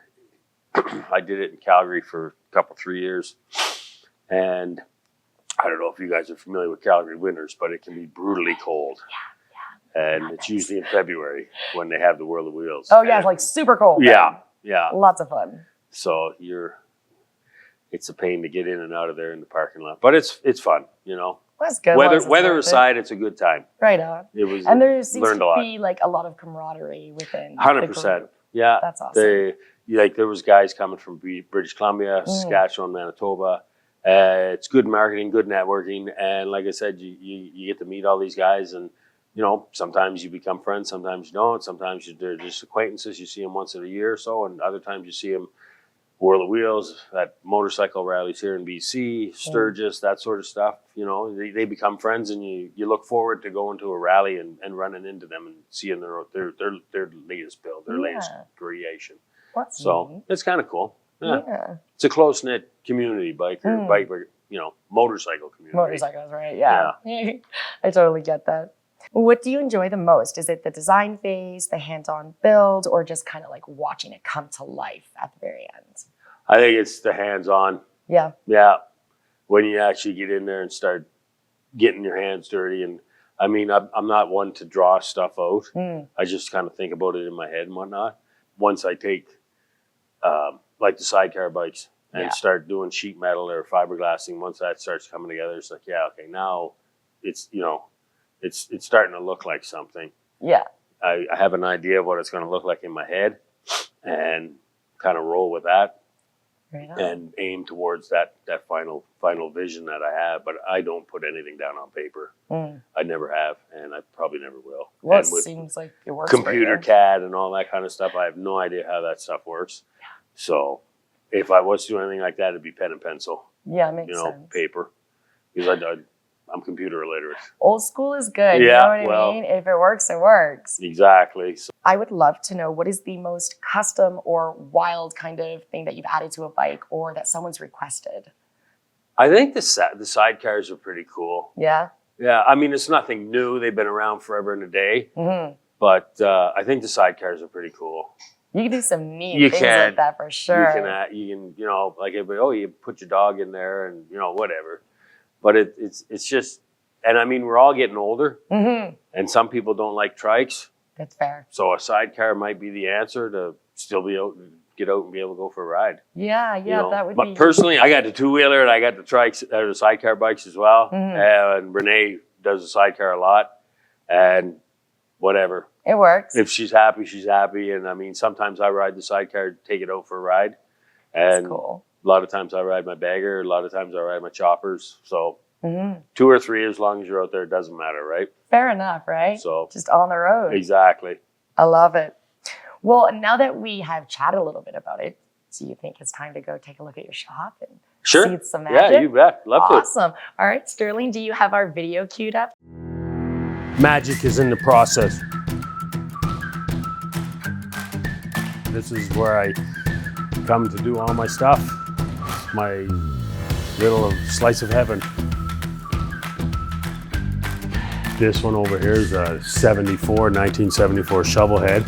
I did it in Calgary for a couple, 3 years. And I don't know if you guys are familiar with Calgary winters, but it can be brutally cold. Yeah. And it's usually in February when they have the World of Wheels.
Oh yeah, it's like super cold.
Yeah, yeah.
Lots of fun.
So it's a pain to get in and out of there in the parking lot, but it's fun, you know.
That's good.
Weather aside, it's a good time.
Right on.
It was,
and there seems
learned a
to
lot.
be like a lot of camaraderie within.
100%. Yeah.
That's awesome.
There was guys coming from British Columbia, Saskatchewan, Manitoba. It's good marketing, good networking, and like I said, you get to meet all these guys, and you know, sometimes you become friends, sometimes you don't. Sometimes they're just acquaintances. You see them once in a year or so, and other times you see them World of Wheels, at motorcycle rallies here in BC, Sturgis, that sort of stuff. You know, they become friends, and you look forward to going to a rally and running into them and seeing their latest build, their latest creation. So it's kind of cool. Yeah. It's a close-knit community, motorcycle community.
Motorcycles, right? Yeah. I totally get that. What do you enjoy the most? Is it the design phase, the hands-on build, or just kind of like watching it come to life at the very end?
I think it's the hands-on.
Yeah.
Yeah. When you actually get in there and start getting your hands dirty. And I mean, I'm not one to draw stuff out. I just kind of think about it in my head and whatnot. Once I take like the sidecar bikes and start doing sheet metal or fiberglassing, once that starts coming together, it's like, now it's, you know, it's starting to look like something. Yeah. I have an idea of what it's going to look like in my head and kind of roll with that and aim towards that final vision that I have. But I don't put anything down on paper. I never have, and I probably never will.
Well,
and
it seems like it works.
Computer CAD and all that kind of stuff, I have no idea how that stuff works. So if I was doing anything like that, it'd be pen and pencil.
Yeah, it makes sense.
Paper. Because I'm computer illiterate.
Old school is good.
Yeah,
you know what I mean? If it works, it works.
Exactly. So,
I would love to know, what is the most custom or wild kind of thing that you've added to a bike or that someone's requested?
I think the sidecars are pretty cool.
Yeah?
Yeah, I mean, it's nothing new. They've been around forever and a day. But I think the sidecars are pretty cool.
You can do some neat things like that for sure.
You can, you know, like everybody, you put your dog in there and, you know, whatever. But it's just, and I mean, we're all getting older, and some people don't like trikes.
That's fair.
So a sidecar might be the answer to still be able to get out and be able to go for a ride.
Yeah,
you know?
that would
be. But personally, I got the two-wheeler and I got the trikes, or the sidecar bikes as well. And Renee does the sidecar a lot, and whatever.
It works.
If she's happy, she's happy. And I mean, sometimes I ride the sidecar, take it out for a ride. And
that's cool.
A lot of times I ride my bagger. A lot of times I ride my choppers. So 2 or 3, as long as you're out there, it doesn't matter, right?
Fair enough, right?
So
just on the road.
Exactly.
I love it. Well, now that we have chatted a little bit about it, do you think it's time to go take a look at your shop and see some magic?
Yeah, you bet. Love to.
Awesome. All right, Sterling, do you have our video queued up?
Magic is in the process. This is where I come to do all my stuff. My little slice of heaven. This one over here is a 1974 shovel head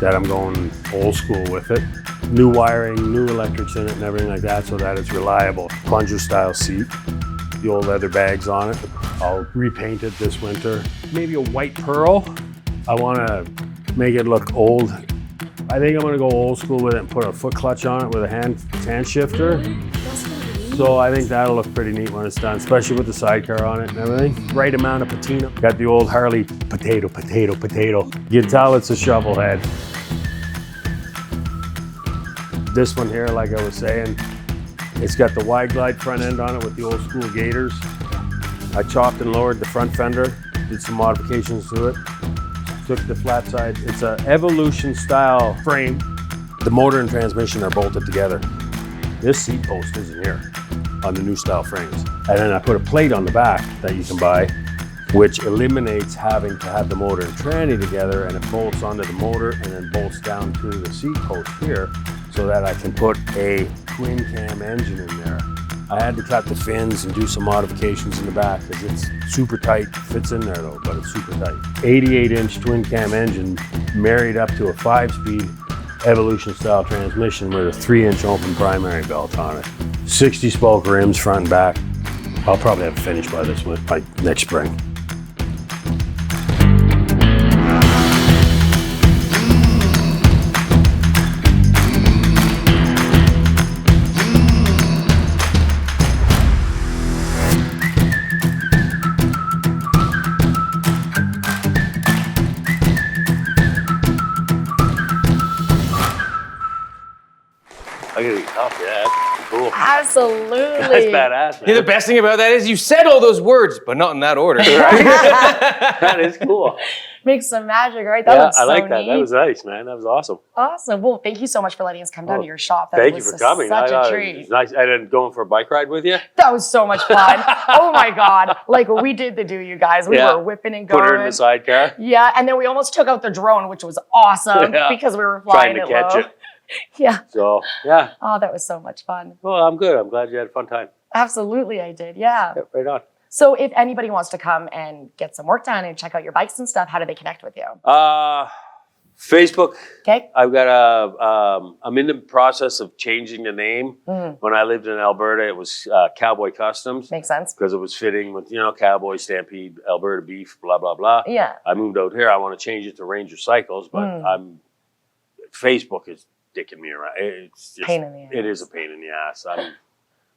that I'm going old school with it. New wiring, new electrics in it and everything like that so that it's reliable. Plunger style seat, the old leather bags on it. I'll repaint it this winter. Maybe a white pearl. I want to make it look old. I think I'm going to go old school with it and put a foot clutch on it with a hand shifter. So I think that'll look pretty neat when it's done, especially with the sidecar on it and everything. Right amount of patina. Got the old Harley potato. You can tell it's a shovel head. This one here, like I was saying, it's got the wide glide front end on it with the old school gators. I chopped and lowered the front fender, did some modifications to it. Took the flat side. It's an Evolution style frame. The motor and transmission are bolted together. This seat post isn't here on the new style frames. And then I put a plate on the back that you can buy, which eliminates having to have the motor and tranny together, and it bolts onto the motor and then bolts down to the seat post here so that I can put a twin cam engine in there. I had to cut the fins and do some modifications in the back because it's super tight. Fits in there though, but it's super tight. 88-inch twin cam engine married up to a 5-speed Evolution style transmission with a 3-inch open primary belt on it. 60 spoke rims front and back. I'll probably have it finished by next spring. I gotta get coffee. Yeah, that's cool.
Absolutely.
That's badass, man.
Yeah, the best thing about that is you said all those words, but not in that order.
That is cool.
Makes some magic, right? That looks
I
so
like that.
neat.
That was nice, man. That was awesome.
Awesome. Well, thank you so much for letting us come down to your shop. That
Thank you
was
for coming.
Such a
It
treat.
was nice. And then going for a bike ride with you.
That was so much fun. Oh my God. Like we did the do, you guys. We were whipping and going.
Put her in the sidecar.
Yeah. And then we almost took out the drone, which was awesome because we were flying
Trying to
it
catch
low.
it.
Yeah.
So, yeah.
Oh, that was so much fun.
Well, I'm good. I'm glad you had a fun time.
Absolutely, I did. Yeah.
Right on.
So if anybody wants to come and get some work done and check out your bikes and stuff, how do they connect with you?
Facebook.
Okay.
I've got I'm in the process of changing the name. When I lived in Alberta, it was Cowboy Customs.
Makes sense.
Because it was fitting with, Cowboy, Stampede, Alberta Beef, blah, blah, blah.
Yeah.
I moved out here. I want to change it to Ranger Cycles, but Facebook is dicking me around. It's just,
pain in the ass.
It is a pain in the ass.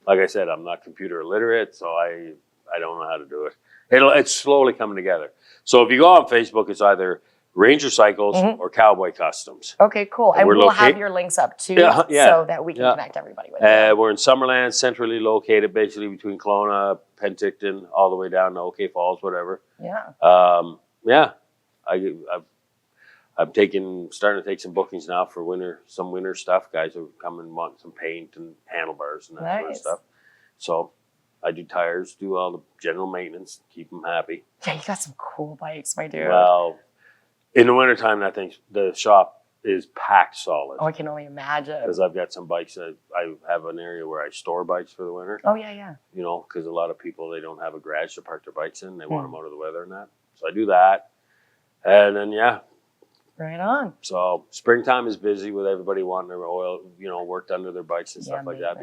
Like I said, I'm not computer illiterate, so I don't know how to do it. It's slowly coming together. So if you go on Facebook, it's either Ranger Cycles or Cowboy Customs.
Okay, cool. And we'll have your links up too, so that we can connect everybody with it.
We're in Summerland, centrally located, basically between Kelowna, Penticton, all the way down to OK Falls, whatever.
Yeah.
I'm starting to take some bookings now for some winter stuff. Guys are coming want some paint and handlebars and that sort of stuff. So I do tires, do all the general maintenance, keep them happy.
Yeah, you got some cool bikes, my dude.
Well, in the wintertime, I think the shop is packed solid.
Oh, I can only imagine.
Because I've got some bikes that I have an area where I store bikes for the winter.
Oh, yeah.
Because a lot of people, they don't have a garage to park their bikes in. They want them out of the weather and that. So I do that. And then,
Right on.
So springtime is busy with everybody wanting their oil, worked under their bikes and stuff like that.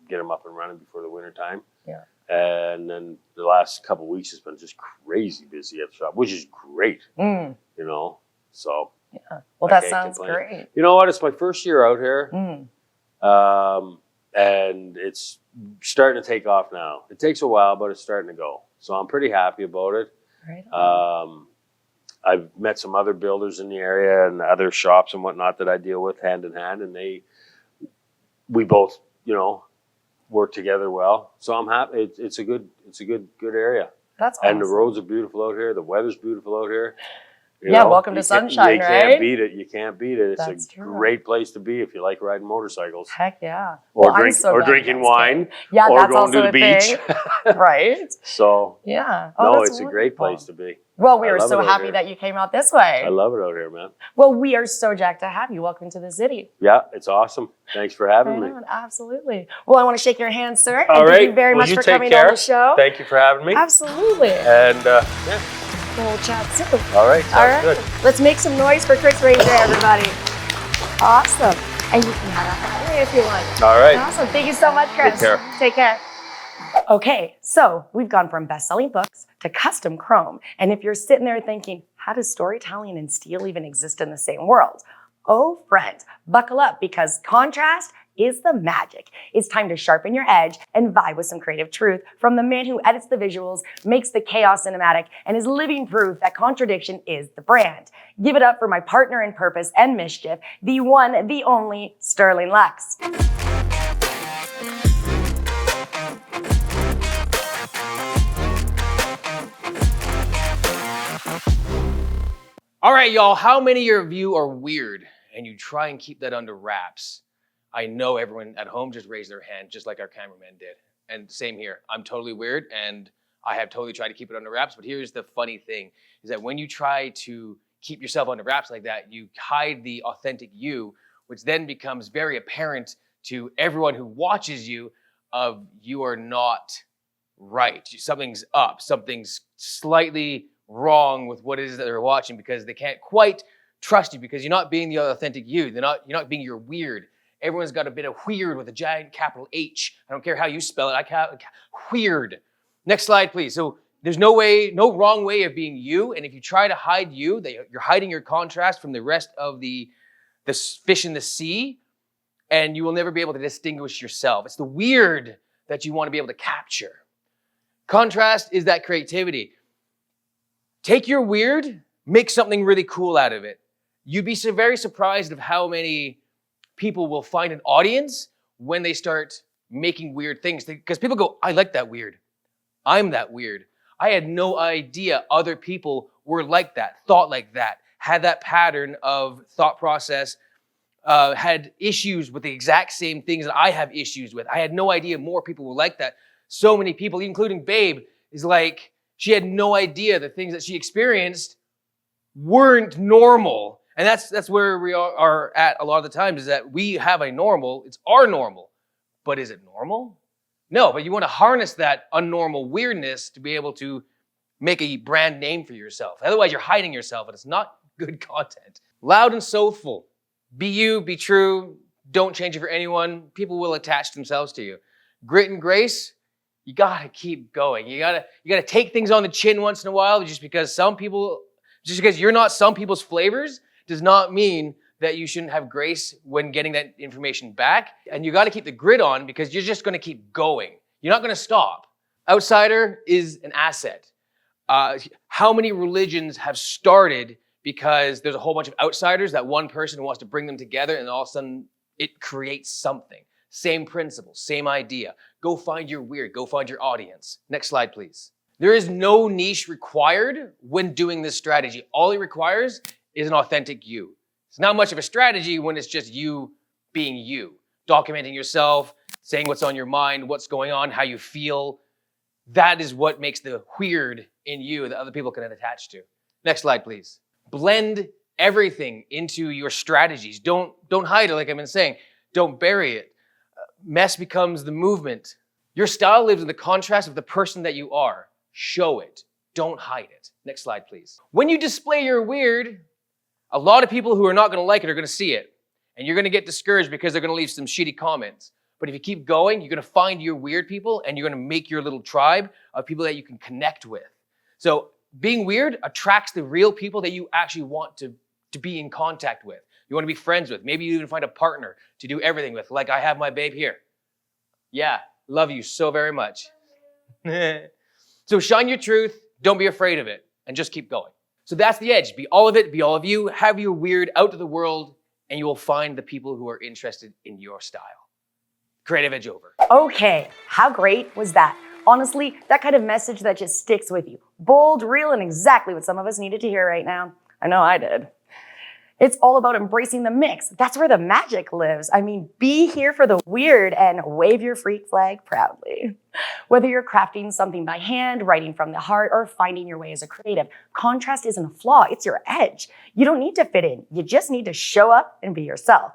Get them up and running before the winter time.
Yeah.
And then the last couple of weeks has been just crazy busy at the shop, which is great. So.
Yeah. Well, that sounds great.
You know what? It's my first year out here. And it's starting to take off now. It takes a while, but it's starting to go. So I'm pretty happy about it.
Right on.
I've met some other builders in the area and other shops and whatnot that I deal with hand in hand, and we both, work together well. So I'm happy. It's a good area.
That's awesome.
And the roads are beautiful out here. The weather's beautiful out here.
Welcome to sunshine, right?
You can't beat it. You can't beat it. It's a great place to be if you like riding motorcycles.
Heck yeah.
Or drinking wine.
Yeah,
or
that's
going
also
to the beach.
right.
So
yeah.
No, it's a great place to be.
Well, we
I
are
love
so
it out
happy
here.
that you came out this way.
I love it out here, man.
Well, we are so jacked to have you. Welcome to the city.
Yeah, it's awesome. Thanks for having
Right
me.
on, absolutely. Well, I want to shake your hand, sir.
All
and
right.
Thank you very
Well,
much
you
for
take
coming
care.
on the show.
Thank you for having me.
Absolutely.
And yeah,
We'll chat soon.
all right. Sounds
All right.
good.
Let's make some noise for Chris Ranger, everybody. Awesome. And you can head out that way if you want.
All right.
Awesome. Thank you so much, Chris.
Take care.
Take care. Okay, so we've gone from best-selling books to custom chrome. And if you're sitting there thinking, how does storytelling and steel even exist in the same world? Oh, friend, buckle up because contrast is the magic. It's time to sharpen your edge and vibe with some creative truth from the man who edits the visuals, makes the chaos cinematic, and is living proof that contradiction is the brand. Give it up for my partner in purpose and mischief, the one, the only Sterling LUXX.
All right, y'all, how many of you are weird and you try and keep that under wraps? I know everyone at home just raised their hand, just like our cameraman did. And same here, I'm totally weird and I have totally tried to keep it under wraps, but here's the funny thing, is that when you try to keep yourself under wraps like that, you hide the authentic you, which then becomes very apparent to everyone who watches you of you are not right. Something's up, something's slightly wrong with what it is that they're watching because they can't quite trust you because you're not being the authentic you. You're not being your weird. Everyone's got a bit of weird with a giant capital H. I don't care how you spell it. Weird. Next slide, please. So there's no wrong way of being you. And if you try to hide you, you're hiding your contrast from the rest of the fish in the sea, and you will never be able to distinguish yourself. It's the weird that you want to be able to capture. Contrast is that creativity. Take your weird, make something really cool out of it. You'd be so very surprised of how many people will find an audience when they start making weird things. Because people go, I like that weird. I'm that weird. I had no idea other people were like that, thought like that, had that pattern of thought process, had issues with the exact same things that I have issues with. I had no idea more people were like that. So many people, including Babe, is like, she had no idea the things that she experienced weren't normal. And that's where we are at a lot of the times, is that we have a normal, it's our normal. But is it normal? No, but you want to harness that unnormal weirdness to be able to make a brand name for yourself. Otherwise, you're hiding yourself, and it's not good content. Loud and soulful. Be you, be true. Don't change it for anyone. People will attach themselves to you. Grit and grace. You gotta keep going. You gotta take things on the chin once in a while. Just because you're not some people's flavors does not mean that you shouldn't have grace when getting that information back. And you gotta keep the grit on because you're just gonna keep going. You're not gonna stop. Outsider is an asset. How many religions have started because there's a whole bunch of outsiders that one person wants to bring them together and all of a sudden it creates something. Same principle, same idea. Go find your weird, go find your audience. Next slide, please. There is no niche required when doing this strategy. All it requires is an authentic you. It's not much of a strategy when it's just you being you, documenting yourself, saying what's on your mind, what's going on, how you feel. That is what makes the weird in you that other people can attach to. Next slide, please. Blend everything into your strategies. Don't hide it, like I've been saying. Don't bury it. Mess becomes the movement. Your style lives in the contrast of the person that you are. Show it. Don't hide it. Next slide, please. When you display your weird, a lot of people who are not going to like it are going to see it. And you're going to get discouraged because they're going to leave some shitty comments. But if you keep going, you're going to find your weird people and you're going to make your little tribe of people that you can connect with. So being weird attracts the real people that you actually want to be in contact with. You want to be friends with. Maybe you even find a partner to do everything with, like I have my babe here. Yeah, love you so very much. So shine your truth, don't be afraid of it, and just keep going. So that's the edge. Be all of it, be all of you, have your weird out to the world, and you will find the people who are interested in your style. Creative edge over.
Okay, how great was that? Honestly, that kind of message that just sticks with you. Bold, real, and exactly what some of us needed to hear right now. I know I did. It's all about embracing the mix. That's where the magic lives. I mean, be here for the weird and wave your freak flag proudly. Whether you're crafting something by hand, writing from the heart, or finding your way as a creative, contrast isn't a flaw, it's your edge. You don't need to fit in. You just need to show up and be yourself.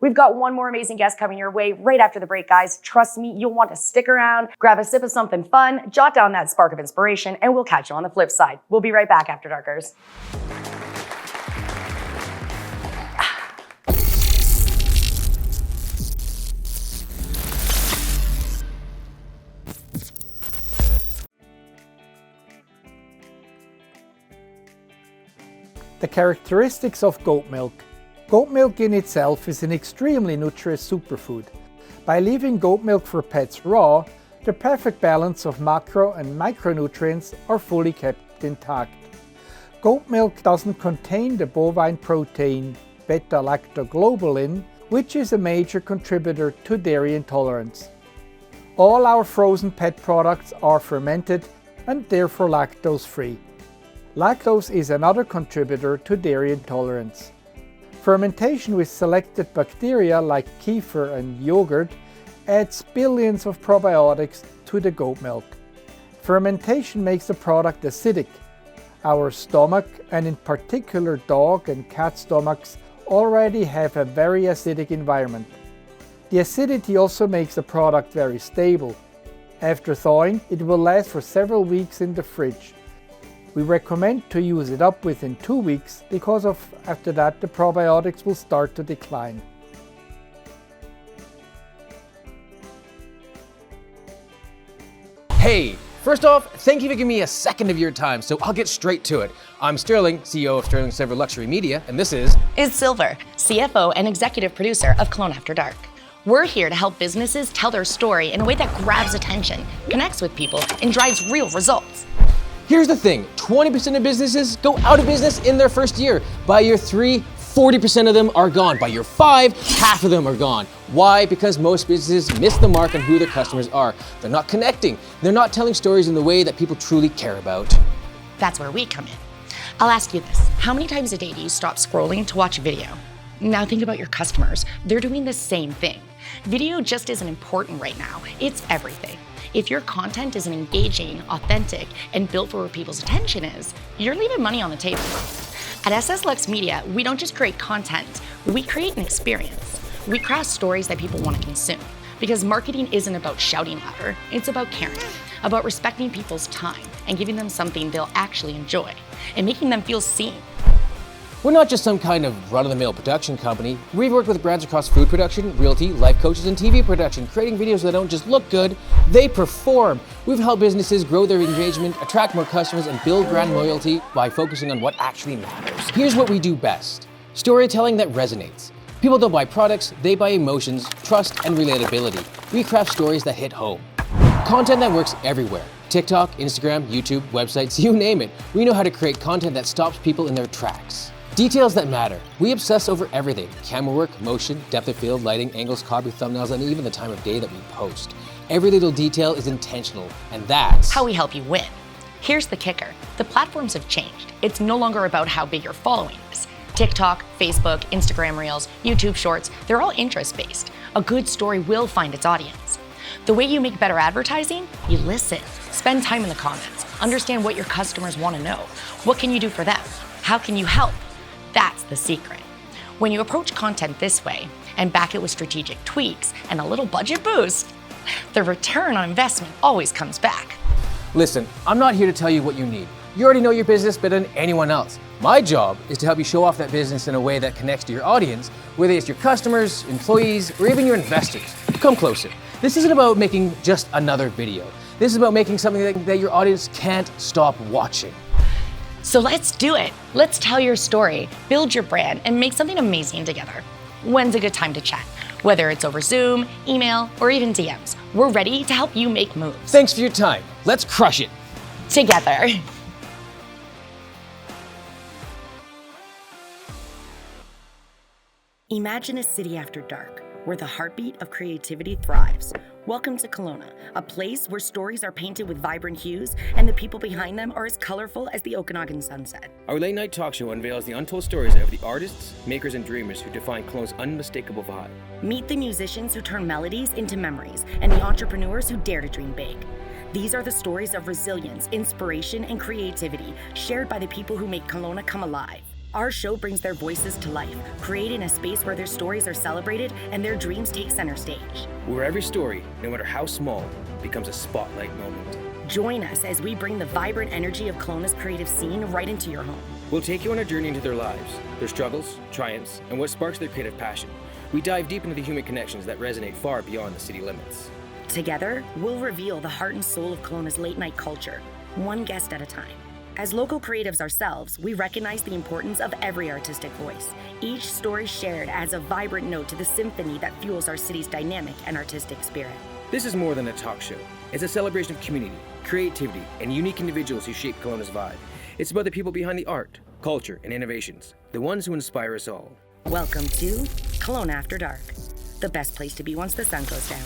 We've got one more amazing guest coming your way right after the break, guys. Trust me, you'll want to stick around, grab a sip of something fun, jot down that spark of inspiration, and we'll catch you on the flip side. We'll be right back after Darkers.
The characteristics of goat milk. Goat milk in itself is an extremely nutritious superfood. By leaving goat milk for pets raw, the perfect balance of macro and micronutrients are fully kept intact. Goat milk doesn't contain the bovine protein beta-lactoglobulin, which is a major contributor to dairy intolerance. All our frozen pet products are fermented and therefore lactose-free. Lactose is another contributor to dairy intolerance. Fermentation with selected bacteria like kefir and yogurt adds billions of probiotics to the goat milk. Fermentation makes the product acidic. Our stomach, and in particular dog and cat stomachs, already have a very acidic environment. The acidity also makes the product very stable. After thawing, it will last for several weeks in the fridge. We recommend to use it up within 2 weeks because after that the probiotics will start to decline.
Hey, first off, thank you for giving me a second of your time, so I'll get straight to it. I'm Sterling, CEO of Sterling Silver Luxury Media, and this is
Silver, CFO and executive producer of Kelowna After Dark. We're here to help businesses tell their story in a way that grabs attention, connects with people, and drives real results.
Here's the thing, 20% of businesses go out of business in their first year. By year 3, 40% of them are gone. By year 5, half of them are gone. Why? Because most businesses miss the mark on who their customers are. They're not connecting. They're not telling stories in the way that people truly care about.
That's where we come in. I'll ask you this, how many times a day do you stop scrolling to watch a video? Now think about your customers. They're doing the same thing. Video just isn't important right now. It's everything. If your content isn't engaging, authentic, and built for where people's attention is, you're leaving money on the table. At LUXX Media, we don't just create content, we create an experience. We craft stories that people want to consume. Because marketing isn't about shouting louder, it's about caring, about respecting people's time and giving them something they'll actually enjoy, and making them feel seen.
We're not just some kind of run-of-the-mill production company. We've worked with brands across food production, realty, life coaches, and TV production, creating videos that don't just look good, they perform. We've helped businesses grow their engagement, attract more customers, and build brand loyalty by focusing on what actually matters. Here's what we do best. Storytelling that resonates. People don't buy products, they buy emotions, trust, and relatability. We craft stories that hit home. Content that works everywhere. TikTok, Instagram, YouTube, websites, you name it. We know how to create content that stops people in their tracks. Details that matter. We obsess over everything. Camera work, motion, depth of field, lighting, angles, copy, thumbnails, and even the time of day that we post. Every little detail is intentional, and that's
how we help you win. Here's the kicker. The platforms have changed. It's no longer about how big your following is. TikTok, Facebook, Instagram Reels, YouTube Shorts, they're all interest-based. A good story will find its audience. The way you make better advertising? You listen. Spend time in the comments. Understand what your customers want to know. What can you do for them? How can you help? That's the secret. When you approach content this way and back it with strategic tweaks and a little budget boost, the return on investment always comes back.
Listen, I'm not here to tell you what you need. You already know your business better than anyone else. My job is to help you show off that business in a way that connects to your audience, whether it's your customers, employees, or even your investors. Come closer. This isn't about making just another video. This is about making something that your audience can't stop watching.
So let's do it. Let's tell your story, build your brand, and make something amazing together. When's a good time to chat? Whether it's over Zoom, email, or even DMs, we're ready to help you make moves.
Thanks for your time. Let's crush it.
Together.
Imagine a city after dark, where the heartbeat of creativity thrives, Welcome to Kelowna, a place where stories are painted with vibrant hues and the people behind them are as colorful as the Okanagan sunset.
Our late night talk show unveils the untold stories of the artists, makers, and dreamers who define Kelowna's unmistakable vibe.
Meet the musicians who turn melodies into memories and the entrepreneurs who dare to dream big. These are the stories of resilience, inspiration, and creativity shared by the people who make Kelowna come alive. Our show brings their voices to life, creating a space where their stories are celebrated and their dreams take center stage.
Where every story, no matter how small, becomes a spotlight moment.
Join us as we bring the vibrant energy of Kelowna's creative scene right into your home.
We'll take you on a journey into their lives, their struggles, triumphs, and what sparks their creative passion. We dive deep into the human connections that resonate far beyond the city limits.
Together, we'll reveal the heart and soul of Kelowna's late night culture, one guest at a time. As local creatives ourselves, we recognize the importance of every artistic voice. Each story shared adds a vibrant note to the symphony that fuels our city's dynamic and artistic spirit.
This is more than a talk show. It's a celebration of community, creativity, and unique individuals who shape Kelowna's vibe. It's about the people behind the art, culture, and innovations, the ones who inspire us all.
Welcome to Kelowna After Dark, the best place to be once the sun goes down.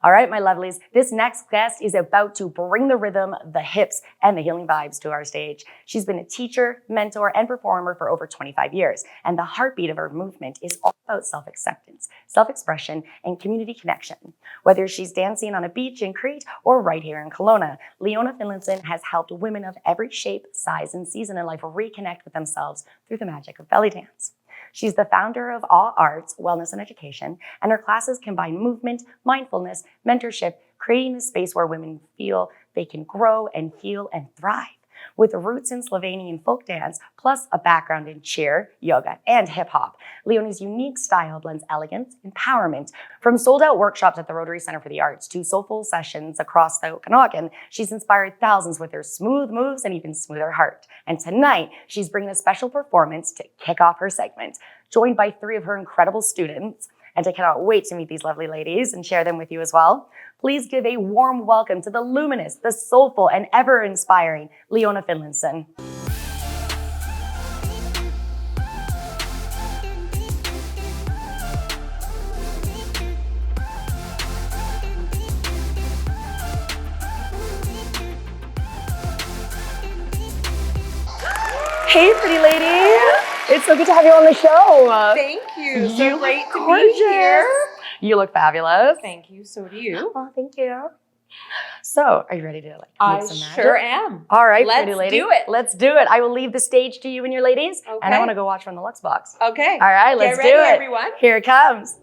All right, my lovelies, this next guest is about to bring the rhythm, the hips, and the healing vibes to our stage. She's been a teacher, mentor, and performer for over 25 years, and the heartbeat of her movement is all about self-acceptance, self-expression, and community connection. Whether she's dancing on a beach in Crete or right here in Kelowna, Leona Finlayson has helped women of every shape, size, and season in life reconnect with themselves through the magic of Bellydance. She's the founder of All Arts, Wellness, and Education, and her classes combine movement, mindfulness, mentorship, creating a space where women feel they can grow and heal and thrive. With roots in Slovenian folk dance, plus a background in cheer, yoga, and hip hop, Leona's unique style blends elegance, empowerment. From sold-out workshops at the Rotary Centre for the Arts to soulful sessions across the Okanagan, she's inspired thousands with her smooth moves and even smoother heart. And tonight, she's bringing a special performance to kick off her segment, joined by 3 of her incredible students. And I cannot wait to meet these lovely ladies and share them with you as well. Please give a warm welcome to the luminous, the soulful, and ever-inspiring Leona Finlayson. Hey, pretty lady. It's so good to have you on the show.
Thank you. So
You
great
look
to
gorgeous.
be here.
You look fabulous.
Thank you. So do you.
Oh, thank you. So, are you ready to make
I
some magic?
sure am.
All right,
Let's
pretty lady.
do it.
Let's do it. I will leave the stage to you and your ladies, and I
Okay.
want to go watch from the LUXX box.
Okay.
All right, let's
Get ready,
do it.
everyone.
Here it comes.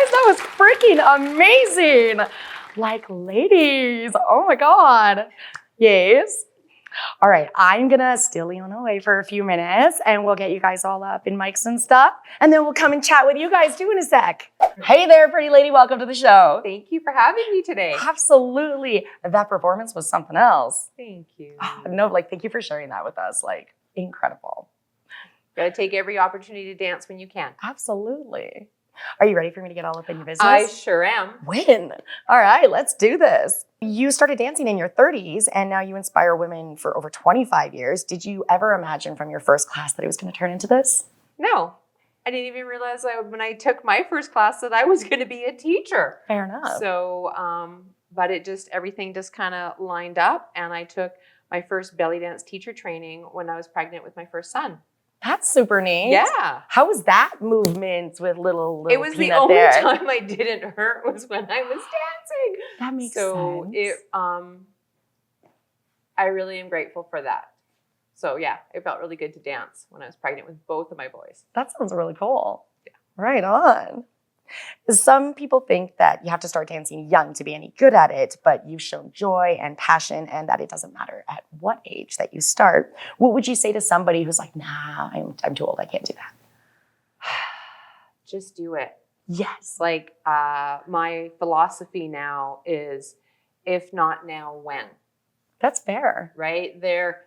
guys, that was freaking amazing. Like, ladies, oh my God. Yes. All right, I'm gonna steal Leona away for a few minutes and we'll get you guys all up in mics and stuff. And then we'll come and chat with you guys too in a sec. Hey there, pretty lady, welcome to the show.
Thank you for having me today.
Absolutely. That performance was something else.
Thank you.
No, like, thank you for sharing that with us. Like, incredible.
Gotta take every opportunity to dance when you can.
Absolutely. Are you ready for me to get all up in your business?
I sure am.
When? All right, let's do this. You started dancing in your 30s and now you inspire women for over 25 years. Did you ever imagine from your first class that it was going to turn into this?
No, I didn't even realize when I took my first class that I was going to be a teacher.
Fair enough.
So, but everything just kind of lined up, and I took my first Bellydance teacher training when I was pregnant with my first son.
That's super neat.
Yeah.
How was that movement with little
It was the
Peanut
only
there?
time I didn't hurt was when I was dancing.
That makes
So
sense.
I really am grateful for that. So yeah, it felt really good to dance when I was pregnant with both of my boys.
That sounds really cool.
Yeah.
Right on. Some people think that you have to start dancing young to be any good at it, but you've shown joy and passion and that it doesn't matter at what age that you start. What would you say to somebody who's like, nah, I'm too old, I can't do that?
Just do it.
Yes.
Like my philosophy now is, if not now, when?
That's fair.
Right?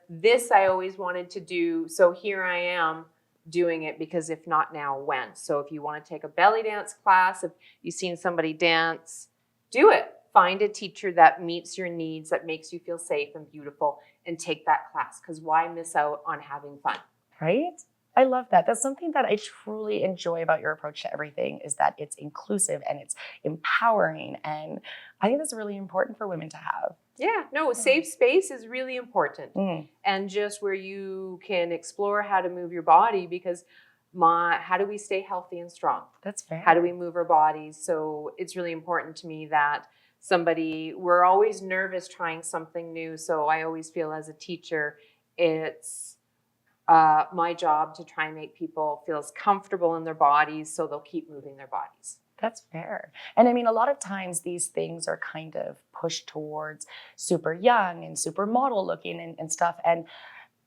This I always wanted to do, so here I am doing it, because if not now, when? So if you want to take a belly dance class, if you've seen somebody dance, do it. Find a teacher that meets your needs, that makes you feel safe and beautiful, and take that class, because why miss out on having fun?
Right? I love that. That's something that I truly enjoy about your approach to everything, is that it's inclusive and it's empowering. And I think that's really important for women to have.
Yeah, no, safe space is really important.
Mm.
And just where you can explore how to move your body, because how do we stay healthy and strong?
That's fair.
How do we move our bodies? So it's really important to me that we're always nervous trying something new. So I always feel as a teacher, it's my job to try and make people feel as comfortable in their bodies so they'll keep moving their bodies.
That's fair. And I mean, a lot of times these things are kind of pushed towards super young and super model looking and stuff. And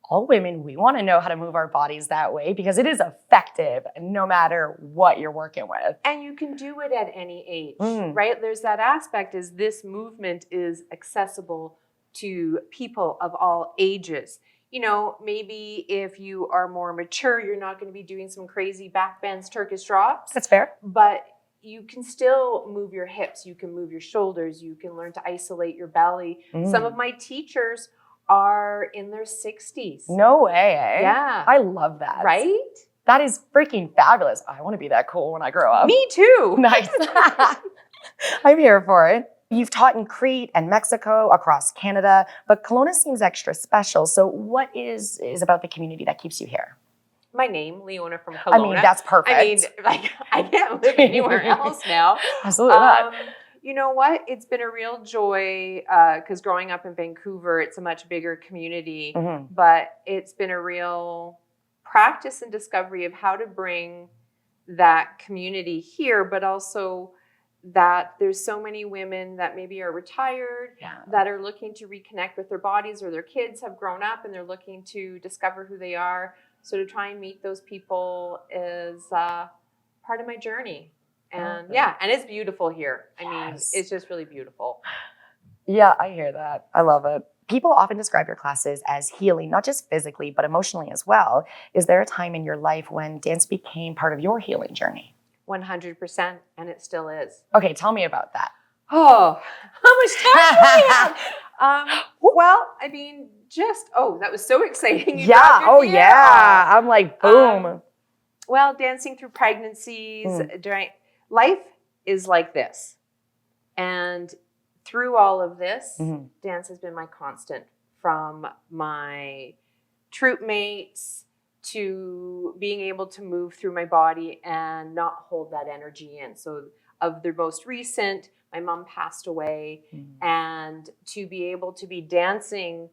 all women, we want to know how to move our bodies that way because it is effective no matter what you're working with.
And you can do it at any age, right? There's that aspect, is this movement is accessible to people of all ages. You know, maybe if you are more mature, you're not going to be doing some crazy back bends, Turkish drops.
That's fair.
But you can still move your hips. You can move your shoulders. You can learn to isolate your belly. Some of my teachers are in their 60s.
No way, eh?
Yeah.
I love that.
Right?
That is freaking fabulous. I want to be that cool when I grow up.
Me too.
Nice. I'm here for it. You've taught in Crete and Mexico, across Canada, but Kelowna seems extra special. So what is about the community that keeps you here?
My name, Leona from Kelowna.
I mean, that's perfect.
I mean, like, I can't live anywhere else now.
Absolutely not.
You know what? It's been a real joy because growing up in Vancouver, it's a much bigger community, but it's been a real practice and discovery of how to bring that community here, but also that there's so many women that maybe are retired, that are looking to reconnect with their bodies, or their kids have grown up and they're looking to discover who they are. So to try and meet those people is part of my journey. And and it's beautiful here. I mean, it's just really beautiful.
Yeah, I hear that. I love it. People often describe your classes as healing, not just physically, but emotionally as well. Is there a time in your life when dance became part of your healing journey?
100%, and it still is.
Okay, tell me about that.
Oh, how much time do we have? Well, I mean, that was so exciting. You got your ear off.
I'm like, boom.
Well, dancing through pregnancies, life is like this. And through all of this, dance has been my constant, from my troop mates to being able to move through my body and not hold that energy in. So of the most recent, my mom passed away, and to be able to be dancing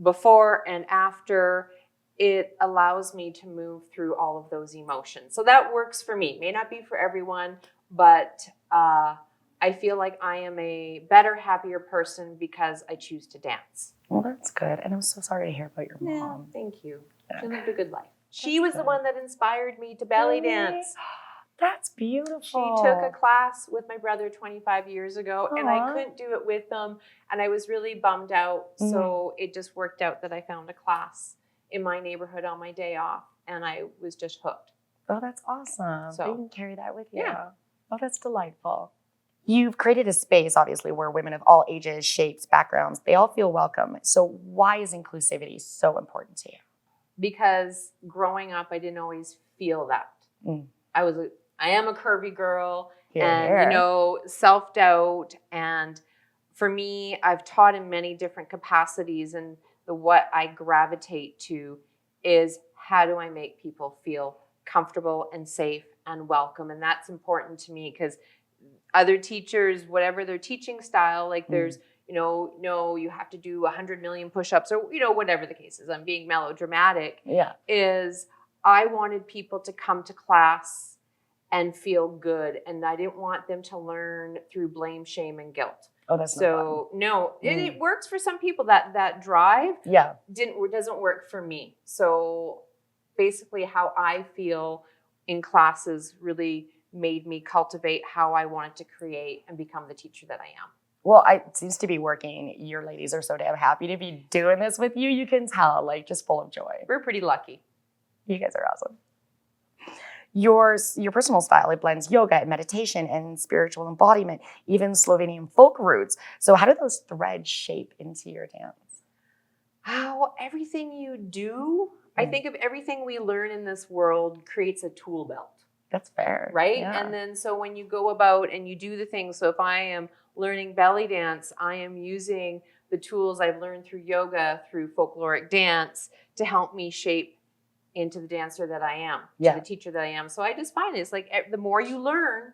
before and after, it allows me to move through all of those emotions. So that works for me. May not be for everyone, but I feel like I am a better, happier person because I choose to dance.
Well, that's good. And I'm so sorry to hear about your mom.
Thank you.
Yeah.
She lived a good life. She was the
good.
one that inspired me to belly dance.
That's beautiful.
She took a class with my brother 25 years ago, and I
Aw.
couldn't do it with them, and I was really bummed out. So it just worked out that I found a class in my neighborhood on my day off, and I was just hooked.
Oh, that's awesome.
So-
So you can carry that with you.
Yeah.
Oh, that's delightful. You've created a space, obviously, where women of all ages, shapes, backgrounds, they all feel welcome. So why is inclusivity so important to you?
Because growing up, I didn't always feel that.
Mm.
I am a curvy girl,
Here,
and
here.
you know, self-doubt. And for me, I've taught in many different capacities, and what I gravitate to is how do I make people feel comfortable and safe and welcome. And that's important to me because other teachers, whatever their teaching style, like there's, you know, no, you have to do 100 million push-ups, or, you know, whatever the case is, I'm being melodramatic,
Yeah.
is I wanted people to come to class and feel good. And I didn't want them to learn through blame, shame, and guilt.
Oh, that's
So no, it works for some people. That drive
not fun. Yeah.
doesn't work for me. So basically how I feel in classes really made me cultivate how I wanted to create and become the teacher that I am.
Well, it seems to be working. Your ladies are so damn happy to be doing this with you. You can tell, like, just full of joy.
We're pretty lucky.
You guys are awesome. Your personal style, it blends yoga and meditation and spiritual embodiment, even Slovenian folk roots. So how do those threads shape into your dance?
How everything you do, I think of everything we learn in this world creates a tool belt.
That's fair.
Right?
Yeah.
And then so when you go about and you do the things, so if I am learning belly dance, I am using the tools I've learned through yoga, through folkloric dance to help me shape into the dancer that I am, to the teacher that I am. So I just find it's like the more you learn,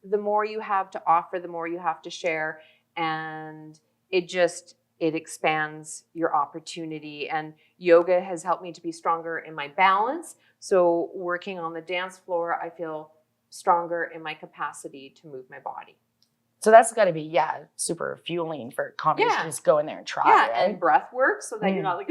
the more you have to offer, the more you have to share. And it expands your opportunity. And yoga has helped me to be stronger in my balance. So working on the dance floor, I feel stronger in my capacity to move my body.
So that's got to be, super fueling for comedy.
Yeah.
Just go in there and try,
Yeah,
right?
and breath work so that you're not like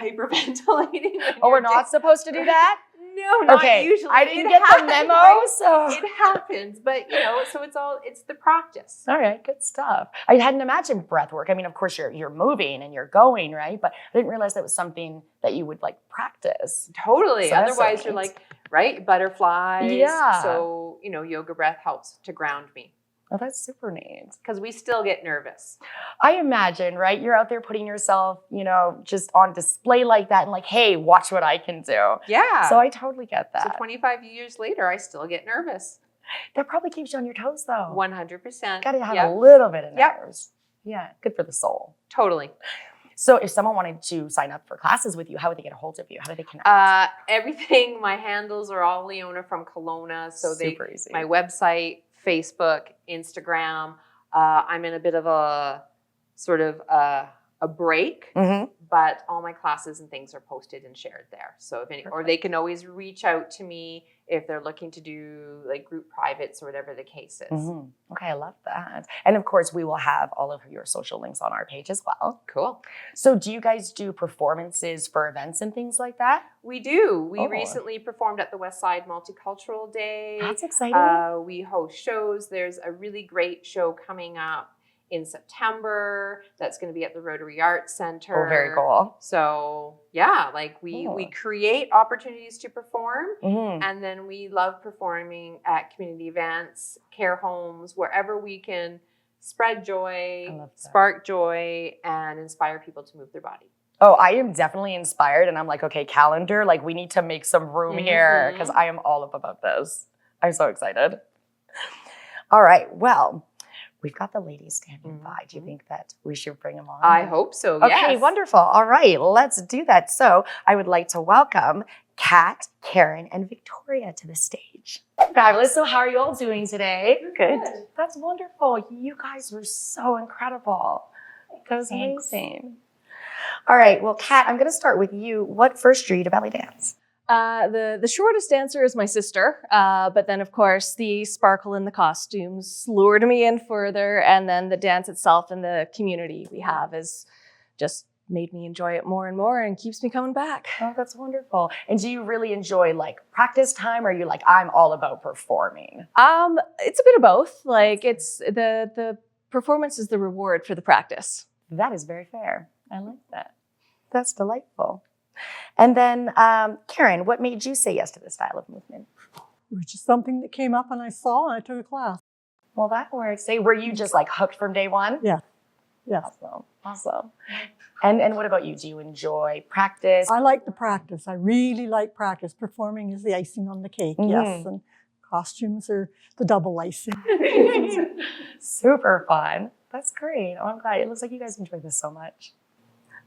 hyperventilating.
Oh, we're not supposed to do that?
No, not
Okay,
usually.
I didn't
It
get the
happens,
memo,
right?
so.
It happens, but you know, so it's the practice.
All right, good stuff. I hadn't imagined breath work. I mean, of course, you're moving and you're going, right? But I didn't realize that was something that you would like practice.
Totally.
So that's so
Otherwise, you're
neat.
like, right, butterflies.
Yeah.
So, you know, yoga breath helps to ground me
Oh, that's super neat.
because we still get nervous.
I imagine, right? You're out there putting yourself, just on display like that and like, hey, watch what I can do.
Yeah.
So I totally get
So
that.
25 years later, I still get nervous.
That probably keeps you on your toes though.
100%.
Got to have
Yep.
a little bit of
Yep.
nerves. Yeah, good for the soul.
Totally.
So if someone wanted to sign up for classes with you, how would they get a hold of you? How do they connect?
Everything, my handles are all Leona from Kelowna. So
Super easy.
my website, Facebook, Instagram. I'm in a bit of a sort of a break, but all my classes and things are posted and shared there. So or they can always reach out to me if they're looking to do like group privates or whatever the case is.
Okay, I love that. And of course, we will have all of your social links on our page as well.
Cool.
So do you guys do performances for events and things like that?
We do. We
Oh.
recently performed at the West Side Multicultural Day.
That's exciting.
We host shows. There's a really great show coming up in September that's going to be at the Rotary Arts Center.
Oh, very cool.
So yeah, like we create opportunities to perform, and then we love performing at community events, care homes, wherever we can spread joy, spark joy, and inspire people to move their body.
Oh, I am definitely inspired, and I'm like, okay, calendar, like we need to make some room here because I am all up about this. I'm so excited. All right, well, we've got the ladies standing by. Do you think that we should bring them on?
I hope so,
Okay,
yes.
wonderful. All right, let's do that. So I would like to welcome Kat, Karen, and Victoria to the stage. Fabulous. So how are you all doing today? Good. That's wonderful. You guys were so incredible. That was amazing. All right, well, Kat, I'm going to start with you. What first drew you to belly dance?
The shortest dancer is my sister, but then of course the sparkle in the costumes lured me in further, and then the dance itself and the community we have is just made me enjoy it more and more and keeps me coming back.
Oh, that's wonderful. And do you really enjoy like practice time, or are you like, I'm all about performing?
It's a bit of both. Like it's the performance is the reward for the practice.
That is very fair. I like that. That's delightful. And then, Karen, what made you say yes to this style of movement?
It was just something that came up and I saw and I took a class.
Well, that works. Say, were you just like hooked from day one?
Yeah. Yeah.
Awesome. Awesome. And what about you? Do you enjoy practice?
I like the practice. I really like practice. Performing is the icing on the cake, yes. And costumes are the double icing.
Super fun. That's great. Oh, I'm glad. It looks like you guys enjoy this so much.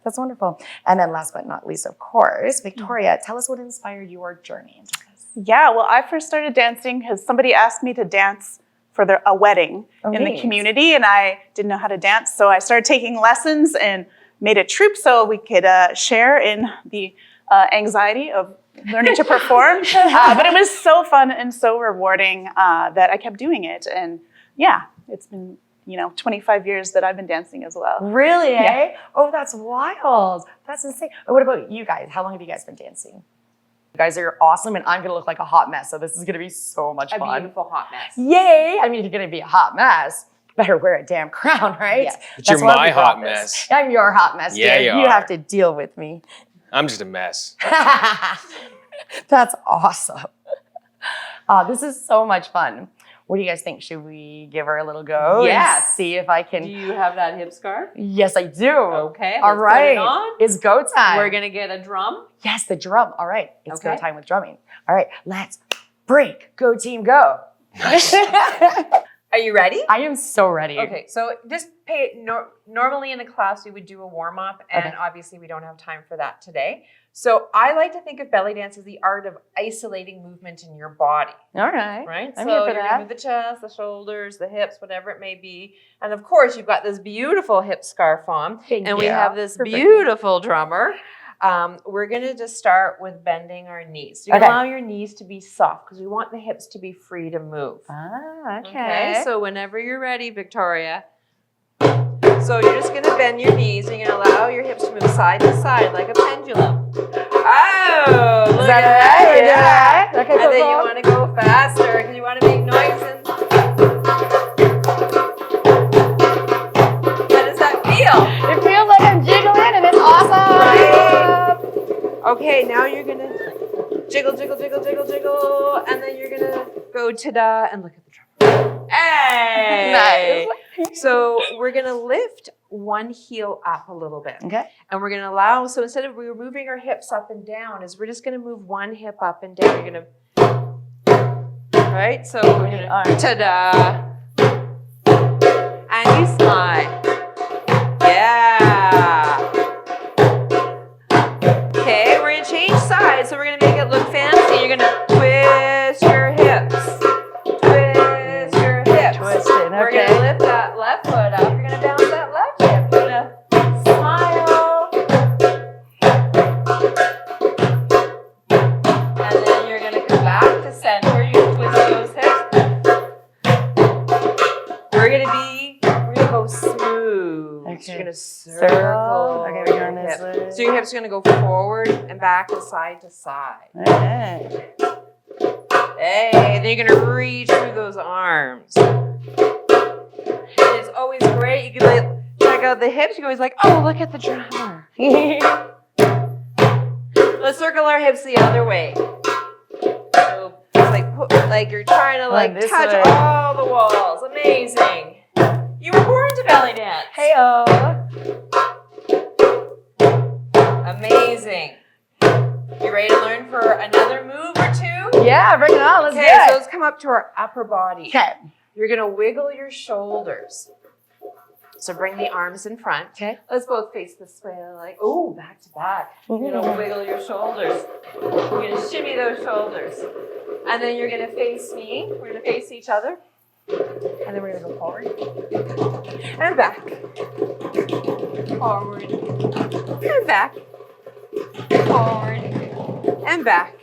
That's wonderful. And then last but not least, of course, Victoria, tell us what inspired your journey into this.
Yeah, well, I first started dancing because somebody asked me to dance for a wedding in the community, and I didn't know how to dance. So I started taking lessons and made a troupe so we could share in the anxiety of learning to perform. But it was so fun and so rewarding that I kept doing it. And yeah, it's been 25 years that I've been dancing as well.
Really,
Yeah.
eh? Oh, that's wild. That's insane. And what about you guys? How long have you guys been dancing? You guys are awesome, and I'm going to look like a hot mess, so this is going to be so much
A
fun.
beautiful hot mess.
Yay! I mean, if you're going to be a hot mess, better wear a damn crown, right?
Yes.
But you're
why
my
we got
hot
this.
mess.
I'm your hot mess,
Yeah,
dude.
you
You have
are.
to deal with me.
I'm just a mess.
That's awesome. This is so much fun. What do you guys think? Should we give her a little go?
Yes.
And see if I can.
Do you have that hip scarf?
Yes, I do.
Okay,
All
let's
right.
put it on.
It's go time.
We're gonna get a drum.
Yes, the drum. All right. It's go
Okay.
time with drumming. All right. Let's break. Go team, go.
Are you ready?
I am so ready.
Okay, so just normally in a class we would do a warm up, and
Okay.
obviously we don't have time for that today. So I like to think of belly dance as the art of isolating movement in your body,
All right.
right?
I'm
so
here for
you're
that.
gonna move the chest, the shoulders, the hips, whatever it may be, and of course you've got this beautiful hip scarf on,
Thank
and we
you.
have this
Perfect.
beautiful drummer. We're gonna just start with bending our knees. You
Okay.
allow your knees to be soft because we want the hips to be free to move.
Ah, okay.
So whenever you're ready, Victoria. So you're just gonna bend your knees and you're gonna allow your hips to move side to side like a pendulum. Oh, look
Is
at
that right?
that.
Yeah. Okay,
And then
cool.
you wanna go faster because you wanna make noise. And how does that feel?
It feels like I'm jiggling and it's awesome.
Okay, now you're gonna jiggle, jiggle, jiggle, jiggle, jiggle, and then you're gonna go ta-da and look at the drum. Hey! So we're gonna lift one heel up a little bit.
Okay.
And we're gonna allow, so instead of we're moving our hips up and down, is we're just gonna move one hip up and down. You're gonna, right? So we're gonna,
All right.
ta-da. And you slide. Yeah. Okay, we're gonna change sides, so we're gonna make it look fancy. You're gonna twist your hips. Twist your hips.
Twisting,
We're
okay.
gonna lift that left foot up. You're gonna bounce that left hip. You're gonna smile. And then you're gonna come back to center. You're gonna twist those hips. We're gonna go smooth.
Okay.
So you're gonna circle.
Okay, we're going
your
this
hips.
way.
So your hips are gonna go forward and back and side to side.
Okay.
Hey, then you're gonna reach through those arms. And it's always great. You can like, check out the hips. You're always like, oh, look at the drummer. Let's circle our hips the other way. So it's like you're trying to like
this
touch
way.
all the walls. Amazing. You were born to belly dance.
Hey-o.
Amazing. You ready to learn for another move or two?
Yeah, bring it on. Let's
Okay,
do
so
it.
let's come up to our upper body.
Okay.
You're gonna wiggle your shoulders. So bring the arms in front.
Okay.
Let's both face this way, like, oh, back to back. You're gonna wiggle your shoulders. You're gonna shimmy those shoulders. And then you're gonna face me. We're gonna face each other. And then we're gonna go forward. And back. Forward. And back. Forward. And back.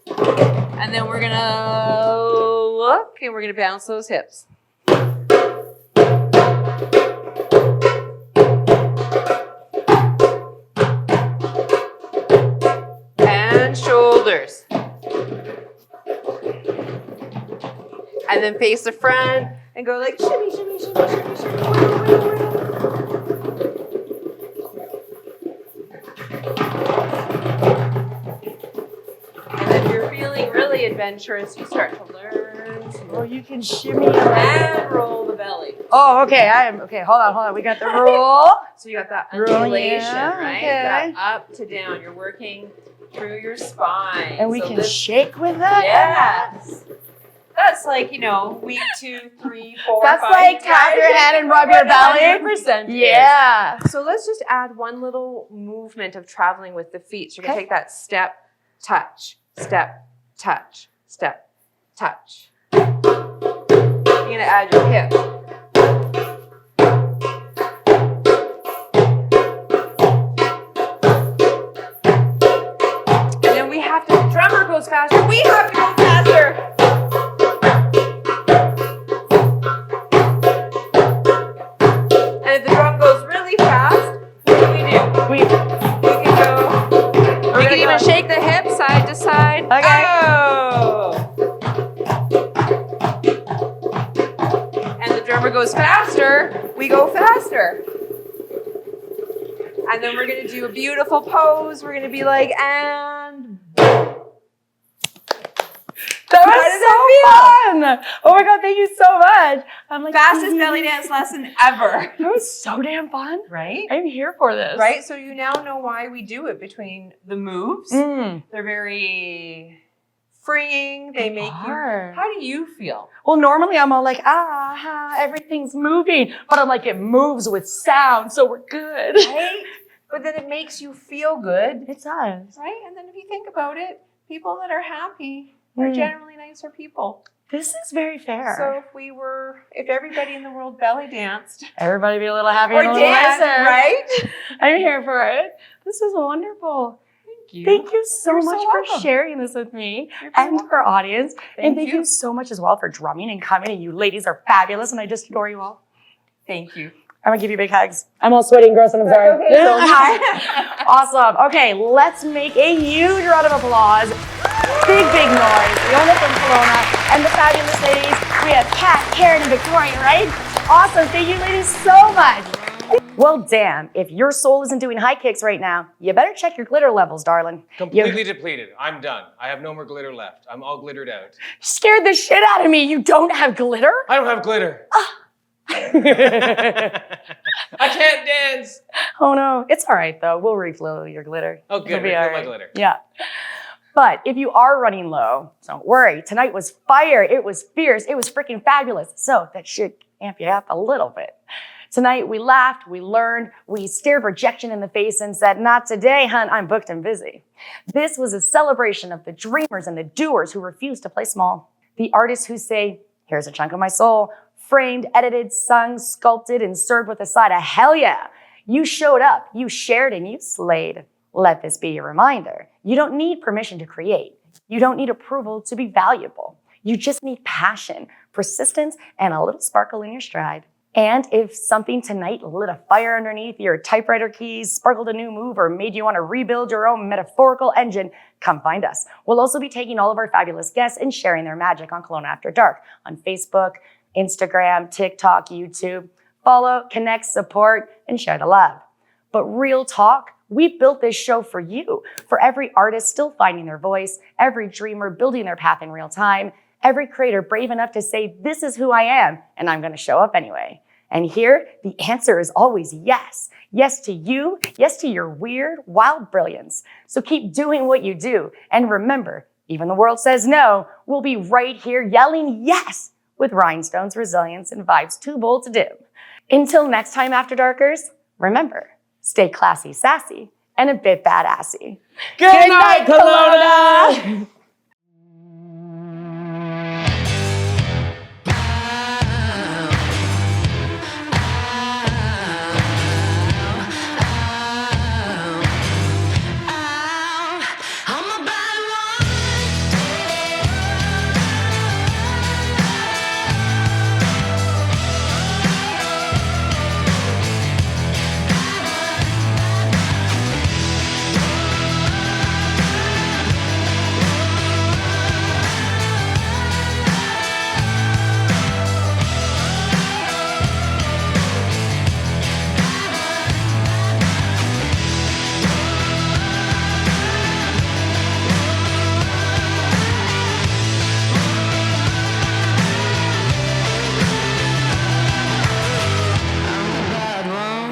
And then we're gonna look and we're gonna bounce those hips. And shoulders. And then face the front and go like shimmy, shimmy, shimmy, shimmy, shimmy, wiggle, wiggle, wiggle. And then if you're feeling really adventurous, you start to learn to
Oh, you can shimmy around.
and roll the belly.
Oh, okay. Okay, hold on. We got the rule.
So you got that
Roll,
undulation,
yeah,
right?
okay.
That up to down. You're working through your spine.
And we
So
can
this-
shake with that?
Yes. That's like, week 2, 3, 4,
That's
5.
like tap your head and rub your belly?
100% is.
Yeah.
So let's just add one little movement of traveling with the feet. So you're going to
Okay.
take that step, touch, step, touch, step, touch. You're going to add your hip. And then we have to, the drummer goes faster. We have to go faster. And if the drum goes really fast, what do? We can go. We can even shake the hip side to side.
Okay.
Oh. And the drummer goes faster, we go faster. And then we're gonna do a beautiful pose. We're gonna be like, and
That
How
was
did
so fun. Oh my God, thank you so much. I'm like,
fastest belly dance lesson ever.
That was so damn fun.
Right?
I'm here for this.
Right? So you now know why we do it between the moves.
Mm.
They're very freeing. They make you.
are.
How do you feel?
Well, normally I'm all like, everything's moving. But I'm like, it moves with sound, so we're good.
Right? But then it makes you feel good.
It does.
Right? And then if you think about it, people that are happy are generally nicer people.
This is very fair.
So if everybody in the world belly danced
Everybody be a little happier
or
and a little
danced,
nicer.
right?
I'm here for it. This is wonderful.
Thank you.
Thank you so
You're so
much for
welcome.
sharing this with me
You're very
and our audience. And thank
you.
you so much as well for drumming and coming. And you ladies are fabulous, and I just adore you all.
Thank you.
I'm gonna give you big hugs. I'm all sweaty and gross, and I'm sorry.
Okay, so hi.
Awesome. Okay, let's make a huge round of applause. Big noise. Leona from Kelowna and the fabulous ladies. We have Kat, Karen, and Victoria, right? Awesome. Thank you ladies so much. Well, damn, if your soul isn't doing high kicks right now, you better check your glitter levels, darling.
Completely depleted. I'm done. I have no more glitter left. I'm all glittered out.
You scared the shit out of me. You don't have glitter?
I don't have glitter. I can't dance.
Oh no. It's all right though. We'll refill your glitter.
Oh, good.
It'll be
Refill
all
my
right.
glitter.
Yeah. But if you are running low, don't worry. Tonight was fire. It was fierce. It was freaking fabulous. So that should amp you up a little bit. Tonight we laughed, we learned, we stared rejection in the face and said, not today, hun, I'm booked and busy. This was a celebration of the dreamers and the doers who refuse to play small. The artists who say, here's a chunk of my soul, framed, edited, sung, sculpted, and served with a side of hell yeah. You showed up, you shared, and you slayed. Let this be your reminder. You don't need permission to create. You don't need approval to be valuable. You just need passion, persistence, and a little sparkle in your stride. And if something tonight lit a fire underneath your typewriter keys, sparkled a new move, or made you want to rebuild your own metaphorical engine, come find us. We'll also be taking all of our fabulous guests and sharing their magic on Kelowna After Dark on Facebook, Instagram, TikTok, YouTube. Follow, connect, support, and share the love. But real talk, we built this show for you, for every artist still finding their voice, every dreamer building their path in real time, every creator brave enough to say, this is who I am, and I'm going to show up anyway. And here, the answer is always yes. Yes to you, yes to your weird, wild brilliance. So keep doing what you do. And remember, even the world says no, we'll be right here yelling yes with rhinestones, resilience, and vibes too bold to dim. Until next time, After Darkers, remember, stay classy, sassy, and a bit badassy. Good night, Kelowna!
I'm a bad one.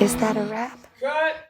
Is that a wrap?
Cut!